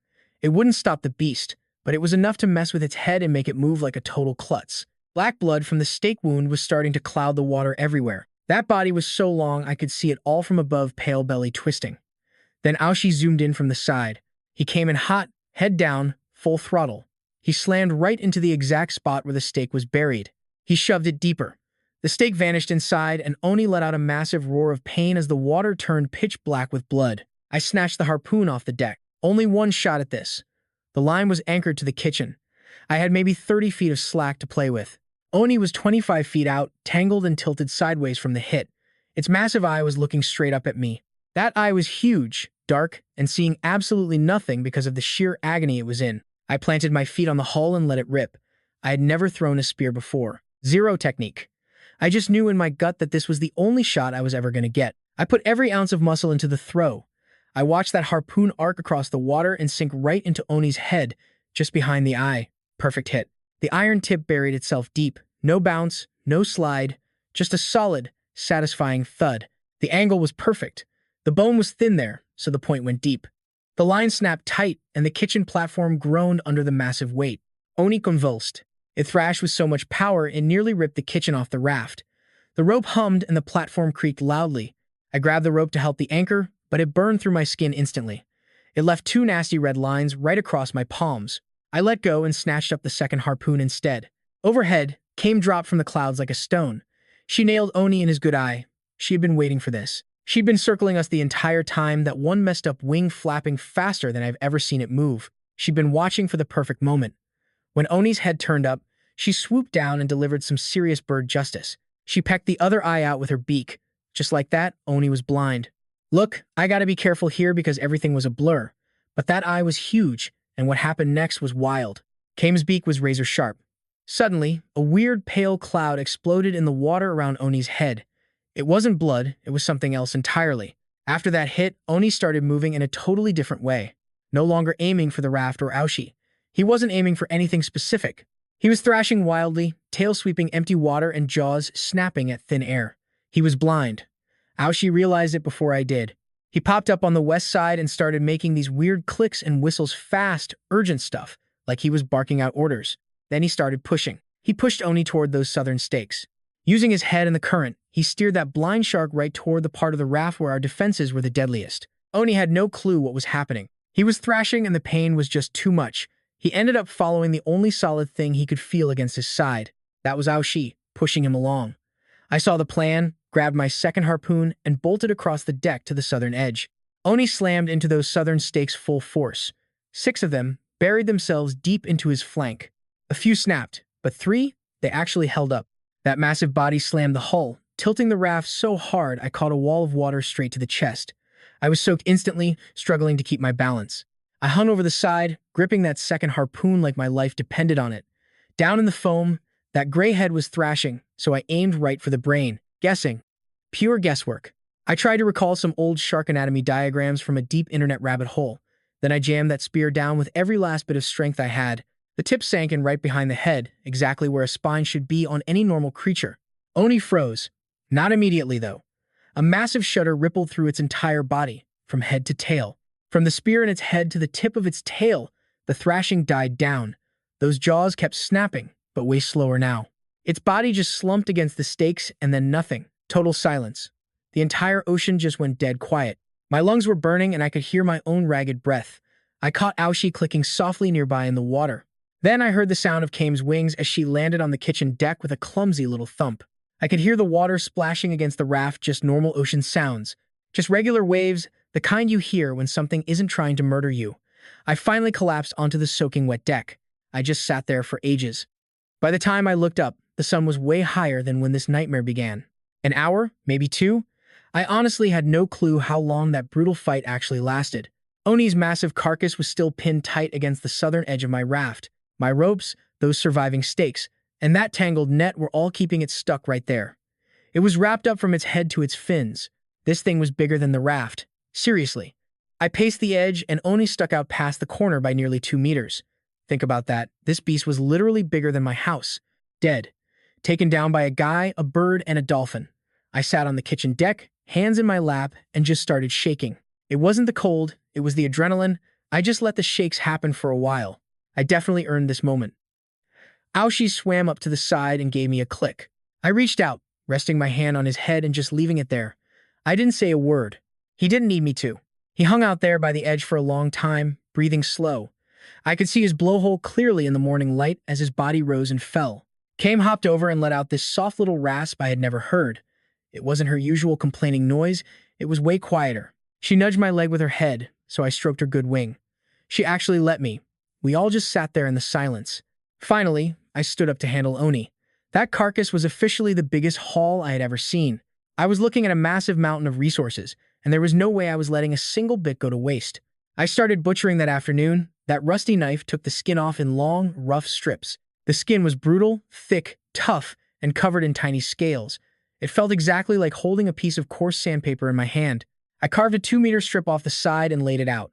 It wouldn't stop the beast, but it was enough to mess with its head and make it move like a total klutz. Black blood from the stake wound was starting to cloud the water everywhere. That body was so long I could see it all from above, pale belly twisting. Then Aoshi zoomed in from the side. He came in hot, head down, full throttle. He slammed right into the exact spot where the stake was buried. He shoved it deeper. The stake vanished inside, and Oni let out a massive roar of pain as the water turned pitch black with blood. I snatched the harpoon off the deck. Only one shot at this. The line was anchored to the kitchen. I had maybe 30 feet of slack to play with. Oni was 25 feet out, tangled and tilted sideways from the hit. Its massive eye was looking straight up at me. That eye was huge, dark, and seeing absolutely nothing because of the sheer agony it was in. I planted my feet on the hull and let it rip. I had never thrown a spear before. Zero technique. I just knew in my gut that this was the only shot I was ever going to get. I put every ounce of muscle into the throw. I watched that harpoon arc across the water and sink right into Oni's head, just behind the eye. Perfect hit. The iron tip buried itself deep. No bounce, no slide, just a solid, satisfying thud. The angle was perfect. The bone was thin there, so the point went deep. The line snapped tight, and the kitchen platform groaned under the massive weight. Oni convulsed. It thrashed with so much power it nearly ripped the kitchen off the raft. The rope hummed and the platform creaked loudly. I grabbed the rope to help the anchor, but it burned through my skin instantly. It left 2 nasty red lines right across my palms. I let go and snatched up the second harpoon instead. Overhead, Kame dropped from the clouds like a stone. She nailed Oni in his good eye. She had been waiting for this. She'd been circling us the entire time, that one messed up wing flapping faster than I've ever seen it move. She'd been watching for the perfect moment. When Oni's head turned up, she swooped down and delivered some serious bird justice. She pecked the other eye out with her beak. Just like that, Oni was blind. Look, I gotta be careful here because everything was a blur. But that eye was huge, and what happened next was wild. Kame's beak was razor sharp. Suddenly, a weird pale cloud exploded in the water around Oni's head. It wasn't blood, it was something else entirely. After that hit, Oni started moving in a totally different way. No longer aiming for the raft or Aoshi. He wasn't aiming for anything specific. He was thrashing wildly, tail sweeping empty water and jaws snapping at thin air. He was blind. Aoshi realized it before I did. He popped up on the west side and started making these weird clicks and whistles, fast, urgent stuff, like he was barking out orders. Then he started pushing. He pushed Oni toward those southern stakes. Using his head and the current, he steered that blind shark right toward the part of the raft where our defenses were the deadliest. Oni had no clue what was happening. He was thrashing and the pain was just too much. He ended up following the only solid thing he could feel against his side. That was Aoshi, pushing him along. I saw the plan, grabbed my second harpoon, and bolted across the deck to the southern edge. Oni slammed into those southern stakes full force. 6 of them buried themselves deep into his flank. A few snapped, but 3, they actually held up. That massive body slammed the hull, tilting the raft so hard I caught a wall of water straight to the chest. I was soaked instantly, struggling to keep my balance. I hung over the side, gripping that second harpoon like my life depended on it. Down in the foam, that gray head was thrashing, so I aimed right for the brain, guessing. Pure guesswork. I tried to recall some old shark anatomy diagrams from a deep internet rabbit hole. Then I jammed that spear down with every last bit of strength I had. The tip sank in right behind the head, exactly where a spine should be on any normal creature. Oni froze. Not immediately, though. A massive shudder rippled through its entire body, from head to tail. From the spear in its head to the tip of its tail, the thrashing died down. Those jaws kept snapping, but way slower now. Its body just slumped against the stakes and then nothing. Total silence. The entire ocean just went dead quiet. My lungs were burning and I could hear my own ragged breath. I caught Aoshi clicking softly nearby in the water. Then I heard the sound of Kame's wings as she landed on the kitchen deck with a clumsy little thump. I could hear the water splashing against the raft, just normal ocean sounds. Just regular waves, the kind you hear when something isn't trying to murder you. I finally collapsed onto the soaking wet deck. I just sat there for ages. By the time I looked up, the sun was way higher than when this nightmare began. An hour? Maybe two? I honestly had no clue how long that brutal fight actually lasted. Oni's massive carcass was still pinned tight against the southern edge of my raft. My ropes, those surviving stakes, and that tangled net were all keeping it stuck right there. It was wrapped up from its head to its fins. This thing was bigger than the raft. Seriously. I paced the edge and Oni stuck out past the corner by nearly 2 meters. Think about that. This beast was literally bigger than my house. Dead. Taken down by a guy, a bird, and a dolphin. I sat on the kitchen deck, hands in my lap, and just started shaking. It wasn't the cold, it was the adrenaline. I just let the shakes happen for a while. I definitely earned this moment. Aoshi swam up to the side and gave me a click. I reached out, resting my hand on his head and just leaving it there. I didn't say a word. He didn't need me to. He hung out there by the edge for a long time, breathing slow. I could see his blowhole clearly in the morning light as his body rose and fell. Kame hopped over and let out this soft little rasp I had never heard. It wasn't her usual complaining noise, it was way quieter. She nudged my leg with her head, so I stroked her good wing. She actually let me. We all just sat there in the silence. Finally, I stood up to handle Oni. That carcass was officially the biggest haul I had ever seen. I was looking at a massive mountain of resources, and there was no way I was letting a single bit go to waste. I started butchering that afternoon. That rusty knife took the skin off in long, rough strips. The skin was brutal, thick, tough, and covered in tiny scales. It felt exactly like holding a piece of coarse sandpaper in my hand. I carved a 2-meter strip off the side and laid it out.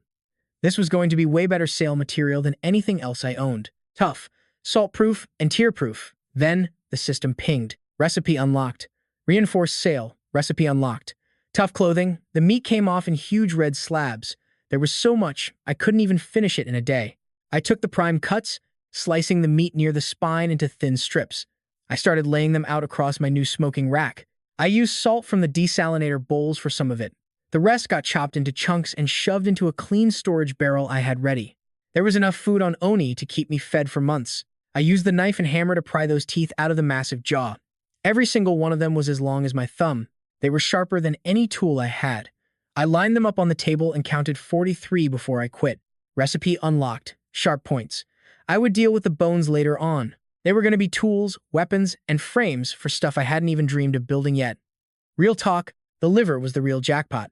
This was going to be way better sail material than anything else I owned. Tough, salt-proof, and tear-proof. Then, the system pinged. Recipe unlocked. Reinforced sail. Recipe unlocked. Tough clothing. The meat came off in huge red slabs. There was so much, I couldn't even finish it in a day. I took the prime cuts, slicing the meat near the spine into thin strips. I started laying them out across my new smoking rack. I used salt from the desalinator bowls for some of it. The rest got chopped into chunks and shoved into a clean storage barrel I had ready. There was enough food on Oni to keep me fed for months. I used the knife and hammer to pry those teeth out of the massive jaw. Every single one of them was as long as my thumb. They were sharper than any tool I had. I lined them up on the table and counted 43 before I quit. Recipe unlocked. Sharp points. I would deal with the bones later on. They were going to be tools, weapons, and frames for stuff I hadn't even dreamed of building yet. Real talk, the liver was the real jackpot.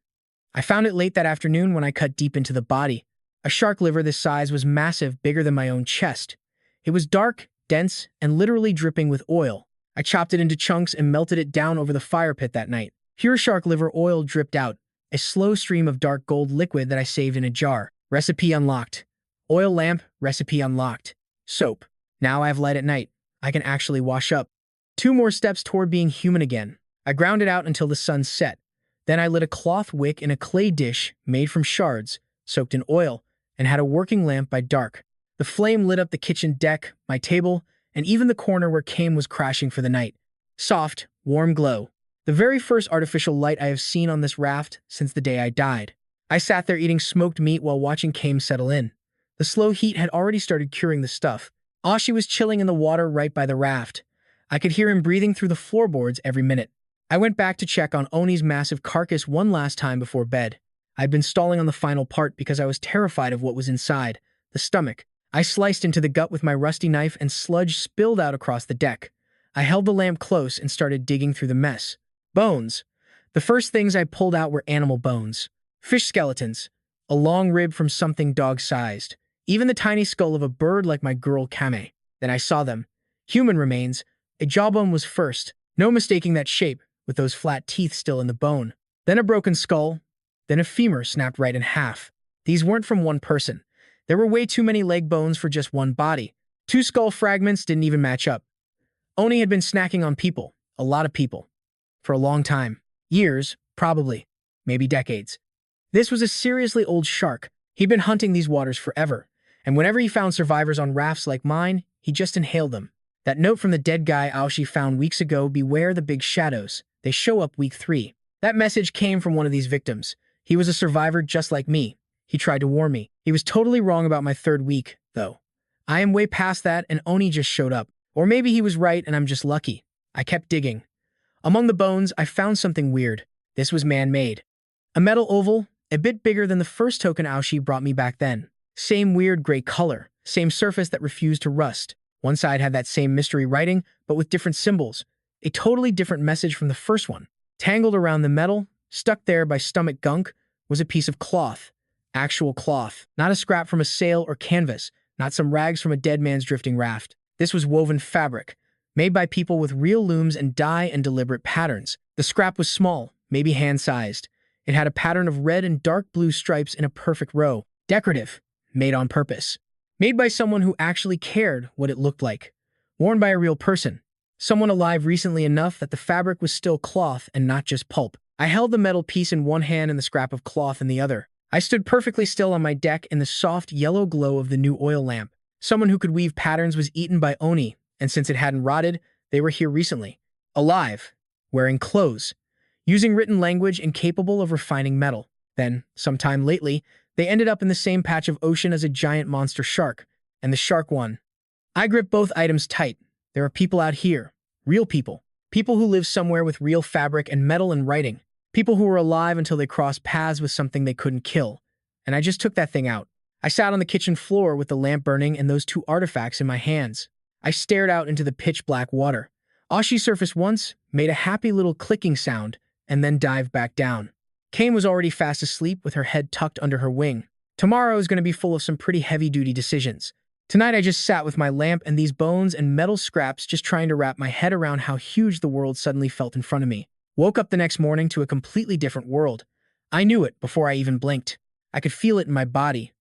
I found it late that afternoon when I cut deep into the body. A shark liver this size was massive, bigger than my own chest. It was dark, dense, and literally dripping with oil. I chopped it into chunks and melted it down over the fire pit that night. Pure shark liver oil dripped out, a slow stream of dark gold liquid that I saved in a jar. Recipe unlocked. Oil lamp, recipe unlocked. Soap. Now I have light at night. I can actually wash up. 2 more steps toward being human again. I ground it out until the sun set. Then I lit a cloth wick in a clay dish made from shards, soaked in oil, and had a working lamp by dark. The flame lit up the kitchen deck, my table, and even the corner where Kame was crashing for the night. Soft, warm glow. The very first artificial light I have seen on this raft since the day I died. I sat there eating smoked meat while watching Kame settle in. The slow heat had already started curing the stuff. Aoshi was chilling in the water right by the raft. I could hear him breathing through the floorboards every minute. I went back to check on Oni's massive carcass one last time before bed. I'd been stalling on the final part because I was terrified of what was inside, the stomach. I sliced into the gut with my rusty knife and sludge spilled out across the deck. I held the lamp close and started digging through the mess. Bones. The first things I pulled out were animal bones. Fish skeletons. A long rib from something dog-sized. Even the tiny skull of a bird like my girl Kame. Then I saw them. Human remains. A jawbone was first. No mistaking that shape, with those flat teeth still in the bone. Then a broken skull. Then a femur snapped right in half. These weren't from one person. There were way too many leg bones for just one body. 2 skull fragments didn't even match up. Oni had been snacking on people. A lot of people. For a long time. Years, probably. Maybe decades. This was a seriously old shark. He'd been hunting these waters forever. And whenever he found survivors on rafts like mine, he just inhaled them. That note from the dead guy Aoshi found weeks ago, beware the big shadows. They show up week 3. That message came from one of these victims. He was a survivor just like me. He tried to warn me. He was totally wrong about my 3rd week, though. I am way past that and Oni just showed up. Or maybe he was right and I'm just lucky. I kept digging. Among the bones, I found something weird. This was man-made. A metal oval, a bit bigger than the first token Aoshi brought me back then. Same weird gray color, same surface that refused to rust. One side had that same mystery writing, but with different symbols. A totally different message from the first one. Tangled around the metal, stuck there by stomach gunk, was a piece of cloth. Actual cloth, not a scrap from a sail or canvas, not some rags from a dead man's drifting raft. This was woven fabric, made by people with real looms and dye and deliberate patterns. The scrap was small, maybe hand-sized. It had a pattern of red and dark blue stripes in a perfect row. Decorative, made on purpose. Made by someone who actually cared what it looked like. Worn by a real person. Someone alive recently enough that the fabric was still cloth and not just pulp. I held the metal piece in one hand and the scrap of cloth in the other. I stood perfectly still on my deck in the soft yellow glow of the new oil lamp. Someone who could weave patterns was eaten by Oni, and since it hadn't rotted, they were here recently. Alive. Wearing clothes. Using written language incapable of refining metal. Then, sometime lately, they ended up in the same patch of ocean as a giant monster shark, and the shark won. I gripped both items tight. There are people out here. Real people. People who live somewhere with real fabric and metal and writing. People who were alive until they crossed paths with something they couldn't kill. And I just took that thing out. I sat on the kitchen floor with the lamp burning and those 2 artifacts in my hands. I stared out into the pitch-black water. Aoshi surfaced once, made a happy little clicking sound, and then dived back down. Kame was already fast asleep with her head tucked under her wing. Tomorrow is going to be full of some pretty heavy-duty decisions. Tonight I just sat with my lamp and these bones and metal scraps just trying to wrap my head around how huge the world suddenly felt in front of me. Woke up the next morning to a completely different world. I knew it before I even blinked. I could feel it in my body.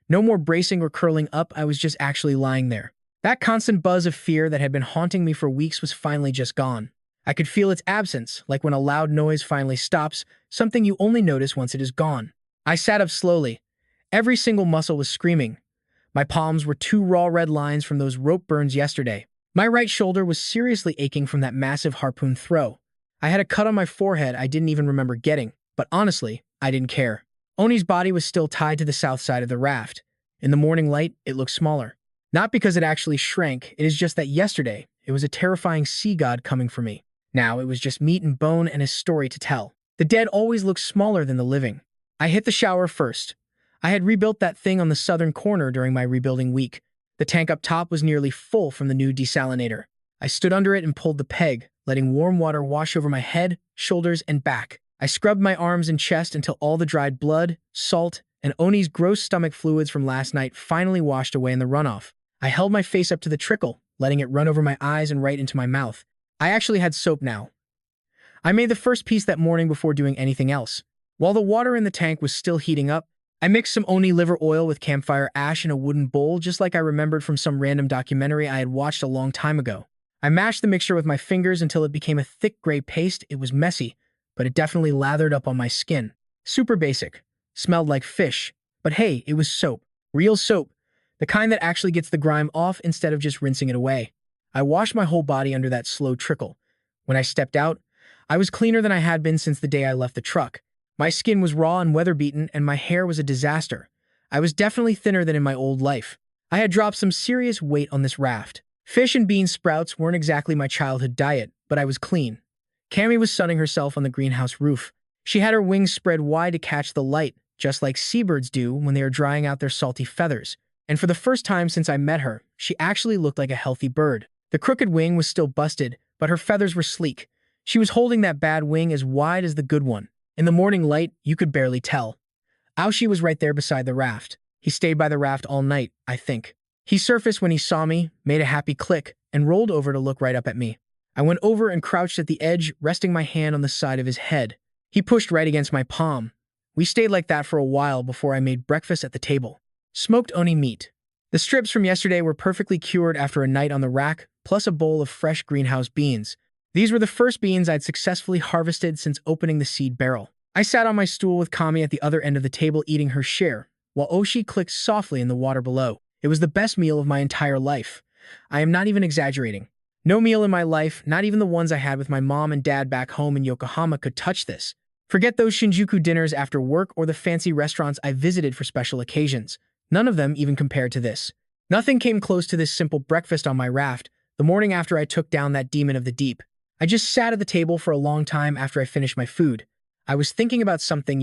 No more bracing or curling up, I was just actually lying there. That constant buzz of fear that had been haunting me for weeks was finally just gone. I could feel its absence, like when a loud noise finally stops, something you only notice once it is gone. I sat up slowly. Every single muscle was screaming. My palms were 2 raw red lines from those rope burns yesterday. My right shoulder was seriously aching from that massive harpoon throw. I had a cut on my forehead I didn't even remember getting, but honestly, I didn't care. Oni's body was still tied to the south side of the raft. In the morning light, it looked smaller. Not because it actually shrank, it is just that yesterday, it was a terrifying sea god coming for me. Now it was just meat and bone and his story to tell. The dead always look smaller than the living. I hit the shower first. I had rebuilt that thing on the southern corner during my rebuilding week. The tank up top was nearly full from the new desalinator. I stood under it and pulled the peg, letting warm water wash over my head, shoulders, and back. I scrubbed my arms and chest until all the dried blood, salt, and Oni's gross stomach fluids from last night finally washed away in the runoff. I held my face up to the trickle, letting it run over my eyes and right into my mouth. I actually had soap now. I made the first piece that morning before doing anything else. While the water in the tank was still heating up, I mixed some Oni liver oil with campfire ash in a wooden bowl just like I remembered from some random documentary I had watched a long time ago. I mashed the mixture with my fingers until it became a thick gray paste. It was messy, but it definitely lathered up on my skin. Super basic. Smelled like fish. But hey, it was soap. Real soap. The kind that actually gets the grime off instead of just rinsing it away. I washed my whole body under that slow trickle. When I stepped out, I was cleaner than I had been since the day I left the truck. My skin was raw and weather-beaten, and my hair was a disaster. I was definitely thinner than in my old life. I had dropped some serious weight on this raft. Fish and bean sprouts weren't exactly my childhood diet, but I was clean. Kame was sunning herself on the greenhouse roof. She had her wings spread wide to catch the light, just like seabirds do when they are drying out their salty feathers. And for the first time since I met her, she actually looked like a healthy bird. The crooked wing was still busted, but her feathers were sleek. She was holding that bad wing as wide as the good one. In the morning light, you could barely tell. Aoshi was right there beside the raft. He stayed by the raft all night, I think. He surfaced when he saw me, made a happy click, and rolled over to look right up at me. I went over and crouched at the edge, resting my hand on the side of his head. He pushed right against my palm. We stayed like that for a while before I made breakfast at the table. Smoked Oni meat. The strips from yesterday were perfectly cured after a night on the rack, plus a bowl of fresh greenhouse beans. These were the first beans I'd successfully harvested since opening the seed barrel. I sat on my stool with Kame at the other end of the table eating her share, while Aoshi clicked softly in the water below. It was the best meal of my entire life. I am not even exaggerating. No meal in my life, not even the ones I had with my mom and dad back home in Yokohama, could touch this. Forget those Shinjuku dinners after work or the fancy restaurants I visited for special occasions. None of them even compared to this. Nothing came close to this simple breakfast on my raft, the morning after I took down that demon of the deep. I just sat at the table for a long time after I finished my food. I was thinking about something,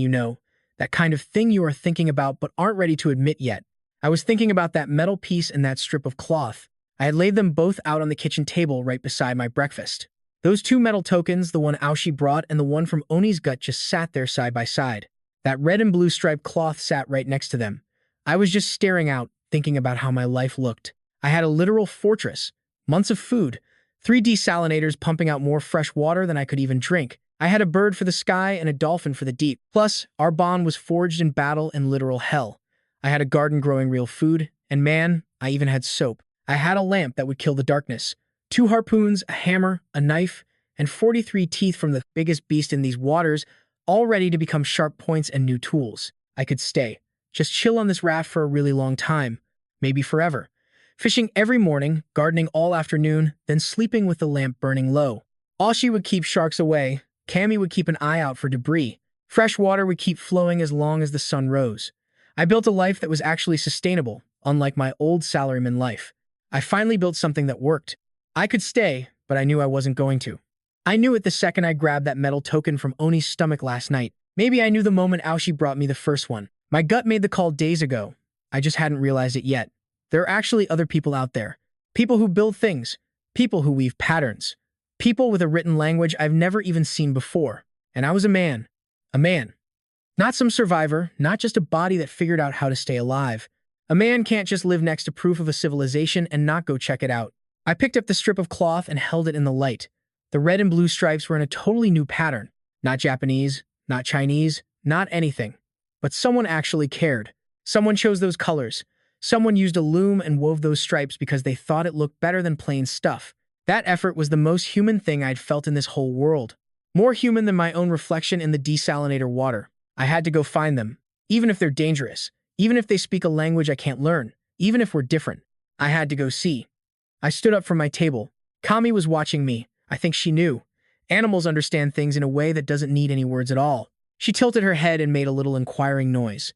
that kind of thing you are thinking about but aren't ready to admit yet. I was thinking about that metal piece and that strip of cloth. I had laid them both out on the kitchen table right beside my breakfast. Those two metal tokens, the one Aoshi brought and the one from Oni's gut, just sat there side by side. That red and blue striped cloth sat right next to them. I was just staring out, thinking about how my life looked. I had a literal fortress, months of food, 3 desalinators pumping out more fresh water than I could even drink. I had a bird for the sky and a dolphin for the deep. Plus, our bond was forged in battle and literal hell. I had a garden growing real food, and man, I even had soap. I had a lamp that would kill the darkness. 2 harpoons, a hammer, a knife, and 43 teeth from the biggest beast in these waters, all ready to become sharp points and new tools. I could stay. Just chill on this raft for a really long time. Maybe forever. Fishing every morning, gardening all afternoon, then sleeping with the lamp burning low. Aoshi would keep sharks away. Kame would keep an eye out for debris. Fresh water would keep flowing as long as the sun rose. I built a life that was actually sustainable, unlike my old salaryman life. I finally built something that worked. I could stay, but I knew I wasn't going to. I knew it the second I grabbed that metal token from Oni's stomach last night. Maybe I knew the moment Aoshi brought me the first one. My gut made the call days ago. I just hadn't realized it yet. There are actually other people out there. People who build things. People who weave patterns. People with a written language I've never even seen before. And I was a man. A man. Not some survivor, not just a body that figured out how to stay alive. A man can't just live next to proof of a civilization and not go check it out. I picked up the strip of cloth and held it in the light. The red and blue stripes were in a totally new pattern. Not Japanese, not Chinese, not anything. But someone actually cared. Someone chose those colors. Someone used a loom and wove those stripes because they thought it looked better than plain stuff. That effort was the most human thing I'd felt in this whole world. More human than my own reflection in the desalinator water. I had to go find them, even if they're dangerous, even if they speak a language I can't learn, even if we're different. I had to go see. I stood up from my table. Kame was watching me. I think she knew. Animals understand things in a way that doesn't need any words at all. She tilted her head and made a little inquiring noise.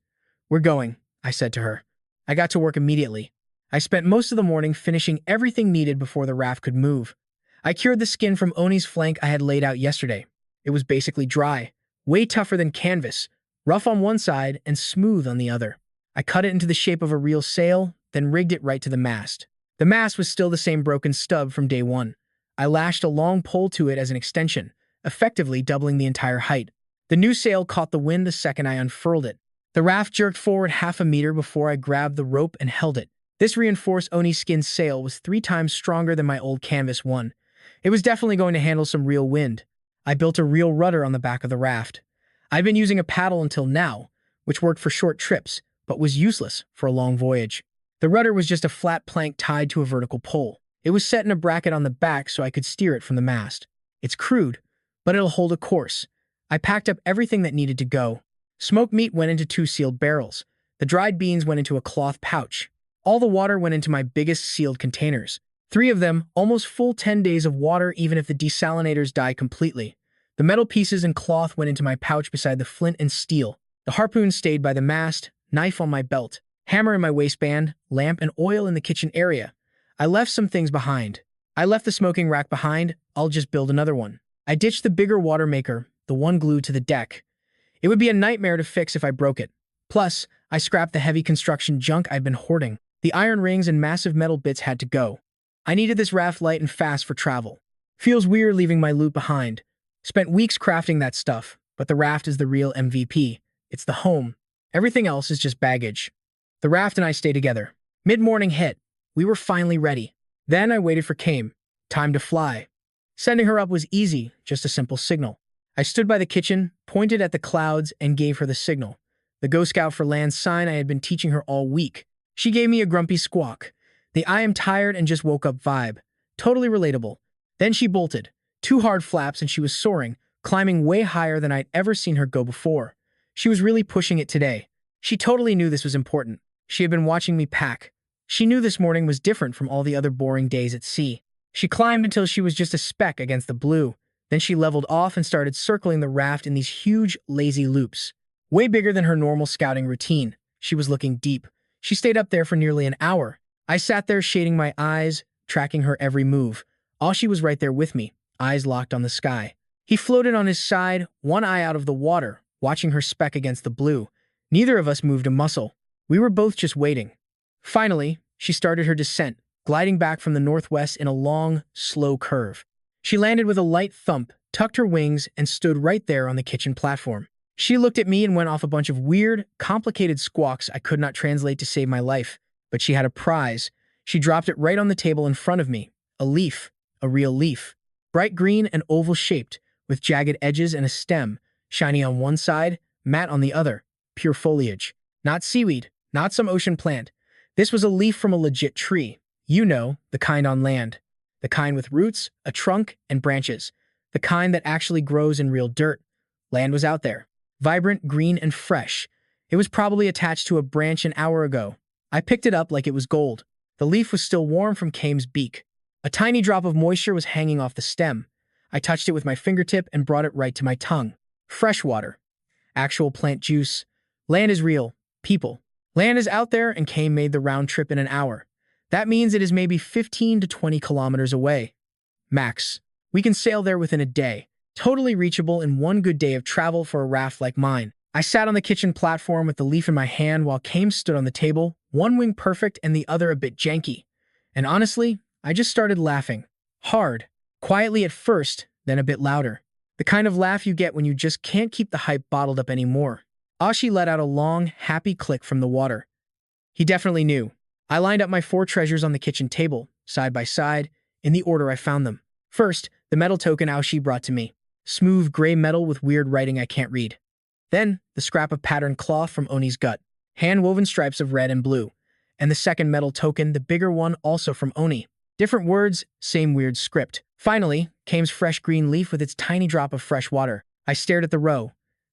"We're going," I said to her. I got to work immediately. I spent most of the morning finishing everything needed before the raft could move. I cured the skin from Oni's flank I had laid out yesterday. It was basically dry, way tougher than canvas, rough on one side and smooth on the other. I cut it into the shape of a real sail, then rigged it right to the mast. The mast was still the same broken stub from day one. I lashed a long pole to it as an extension, effectively doubling the entire height. The new sail caught the wind the second I unfurled it. The raft jerked forward half a meter before I grabbed the rope and held it. This reinforced Oni skin sail was 3 times stronger than my old canvas one. It was definitely going to handle some real wind. I built a real rudder on the back of the raft. I've been using a paddle until now, which worked for short trips, but was useless for a long voyage. The rudder was just a flat plank tied to a vertical pole. It was set in a bracket on the back so I could steer it from the mast. It's crude, but it'll hold a course. I packed up everything that needed to go. Smoked meat went into 2 sealed barrels. The dried beans went into a cloth pouch. All the water went into my biggest sealed containers. 3 of them, almost full 10 days of water even if the desalinators die completely. The metal pieces and cloth went into my pouch beside the flint and steel. The harpoon stayed by the mast, knife on my belt, hammer in my waistband, lamp and oil in the kitchen area. I left some things behind. I left the smoking rack behind. I'll just build another one. I ditched the bigger water maker, the one glued to the deck. It would be a nightmare to fix if I broke it. Plus, I scrapped the heavy construction junk I'd been hoarding. The iron rings and massive metal bits had to go. I needed this raft light and fast for travel. Feels weird leaving my loot behind. Spent weeks crafting that stuff, but the raft is the real MVP. It's the home. Everything else is just baggage. The raft and I stay together. Mid-morning hit. We were finally ready. Then I waited for Kame. Time to fly. Sending her up was easy, just a simple signal. I stood by the kitchen, pointed at the clouds, and gave her the signal. The Go Scout for Land sign I had been teaching her all week. She gave me a grumpy squawk. The "I am tired and just woke up" vibe. Totally relatable. Then she bolted. 2 hard flaps and she was soaring, climbing way higher than I'd ever seen her go before. She was really pushing it today. She totally knew this was important. She had been watching me pack. She knew this morning was different from all the other boring days at sea. She climbed until she was just a speck against the blue. Then she leveled off and started circling the raft in these huge, lazy loops. Way bigger than her normal scouting routine. She was looking deep. She stayed up there for nearly an hour. I sat there shading my eyes, tracking her every move. Aoshi was right there with me, eyes locked on the sky. He floated on his side, one eye out of the water, watching her speck against the blue. Neither of us moved a muscle. We were both just waiting. Finally, she started her descent, gliding back from the northwest in a long, slow curve. She landed with a light thump, tucked her wings, and stood right there on the kitchen platform. She looked at me and went off a bunch of weird, complicated squawks I could not translate to save my life. But she had a prize. She dropped it right on the table in front of me. A leaf. A real leaf. Bright green and oval-shaped, with jagged edges and a stem, shiny on one side, matte on the other. Pure foliage. Not seaweed, not some ocean plant. This was a leaf from a legit tree. You know, the kind on land. The kind with roots, a trunk, and branches. The kind that actually grows in real dirt. Land was out there. Vibrant, green, and fresh. It was probably attached to a branch an hour ago. I picked it up like it was gold. The leaf was still warm from Kame's beak. A tiny drop of moisture was hanging off the stem. I touched it with my fingertip and brought it right to my tongue. Fresh water. Actual plant juice. Land is real. People. Land is out there, and Kame made the round trip in an hour. That means it is maybe 15 to 20 kilometers away. Max. We can sail there within a day. Totally reachable in one good day of travel for a raft like mine. I sat on the kitchen platform with the leaf in my hand while Kame stood on the table, one wing perfect and the other a bit janky. And honestly, I just started laughing. Hard. Quietly at first, then a bit louder. The kind of laugh you get when you just can't keep the hype bottled up anymore. Aoshi let out a long, happy click from the water. He definitely knew. I lined up my 4 treasures on the kitchen table, side by side, in the order I found them. First, the metal token Aoshi brought to me. Smooth gray metal with weird writing I can't read. Then, the scrap of patterned cloth from Oni's gut, hand-woven stripes of red and blue. And the second metal token, the bigger one, also from Oni. Different words, same weird script. Finally, Kame's fresh green leaf with its tiny drop of fresh water. I stared at the row.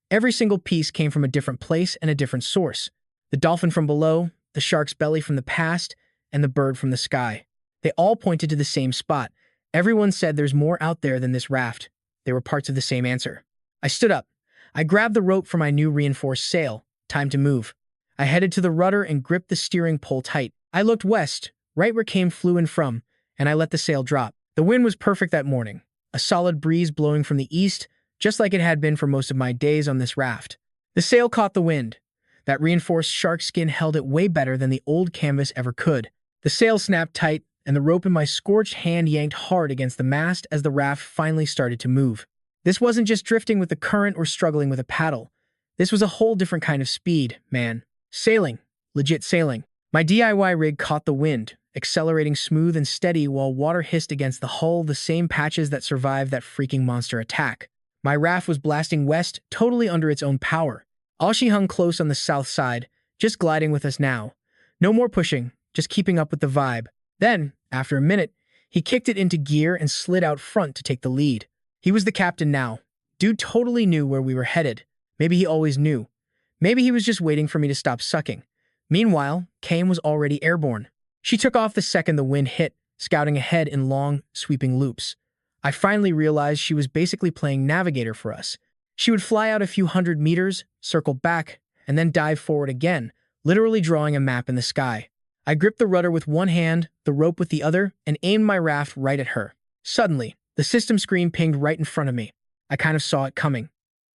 Every single piece came from a different place and a different source. The dolphin from below, the shark's belly from the past, and the bird from the sky. They all pointed to the same spot. Everyone said there's more out there than this raft. They were parts of the same answer. I stood up. I grabbed the rope for my new reinforced sail. Time to move. I headed to the rudder and gripped the steering pole tight. I looked west, right where Kame flew in from, and I let the sail drop. The wind was perfect that morning. A solid breeze blowing from the east, just like it had been for most of my days on this raft. The sail caught the wind. That reinforced shark skin held it way better than the old canvas ever could. The sail snapped tight, and the rope in my scorched hand yanked hard against the mast as the raft finally started to move. This wasn't just drifting with the current or struggling with a paddle. This was a whole different kind of speed, man. Sailing. Legit sailing. My DIY rig caught the wind, accelerating smooth and steady while water hissed against the hull, the same patches that survived that freaking monster attack. My raft was blasting west, totally under its own power. Aoshi hung close on the south side, just gliding with us now. No more pushing, just keeping up with the vibe. Then, after a minute, he kicked it into gear and slid out front to take the lead. He was the captain now. Dude totally knew where we were headed. Maybe he always knew. Maybe he was just waiting for me to stop sucking. Meanwhile, Kame was already airborne. She took off the second the wind hit, scouting ahead in long, sweeping loops. I finally realized she was basically playing navigator for us. She would fly out a few hundred meters, circle back, and then dive forward again, literally drawing a map in the sky. I gripped the rudder with one hand, the rope with the other, and aimed my raft right at her. Suddenly, the system screen pinged right in front of me. I kind of saw it coming.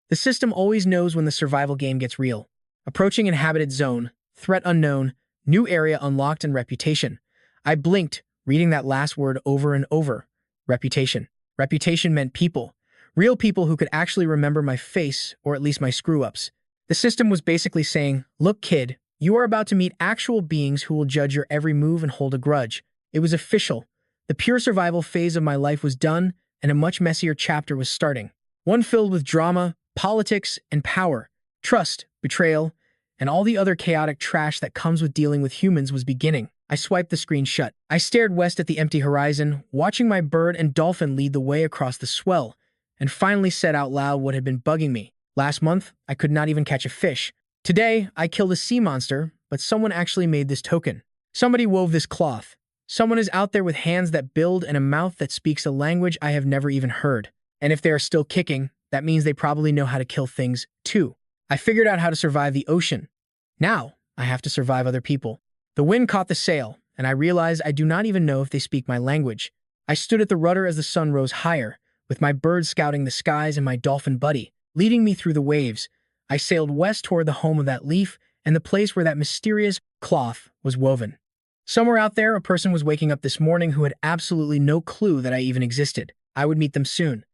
The system always knows when the survival game gets real. Approaching inhabited zone, threat unknown, new area unlocked, and reputation. I blinked, reading that last word over and over. Reputation. Reputation meant people. Real people who could actually remember my face, or at least my screw-ups. The system was basically saying, look kid, you are about to meet actual beings who will judge your every move and hold a grudge. It was official. The pure survival phase of my life was done, and a much messier chapter was starting. One filled with drama, politics, and power. Trust, betrayal, and all the other chaotic trash that comes with dealing with humans was beginning. I swiped the screen shut. I stared west at the empty horizon, watching my bird and dolphin lead the way across the swell, and finally said out loud what had been bugging me. Last month, I could not even catch a fish. Today, I killed a sea monster, but someone actually made this token. Somebody wove this cloth. Someone is out there with hands that build and a mouth that speaks a language I have never even heard. And if they are still kicking, that means they probably know how to kill things, too. I figured out how to survive the ocean. Now, I have to survive other people. The wind caught the sail, and I realized I do not even know if they speak my language. I stood at the rudder as the sun rose higher, with my bird scouting the skies and my dolphin buddy, leading me through the waves. I sailed west toward the home of that leaf and the place where that mysterious cloth was woven. Somewhere out there, a person was waking up this morning who had absolutely no clue that I even existed. I would meet them soon.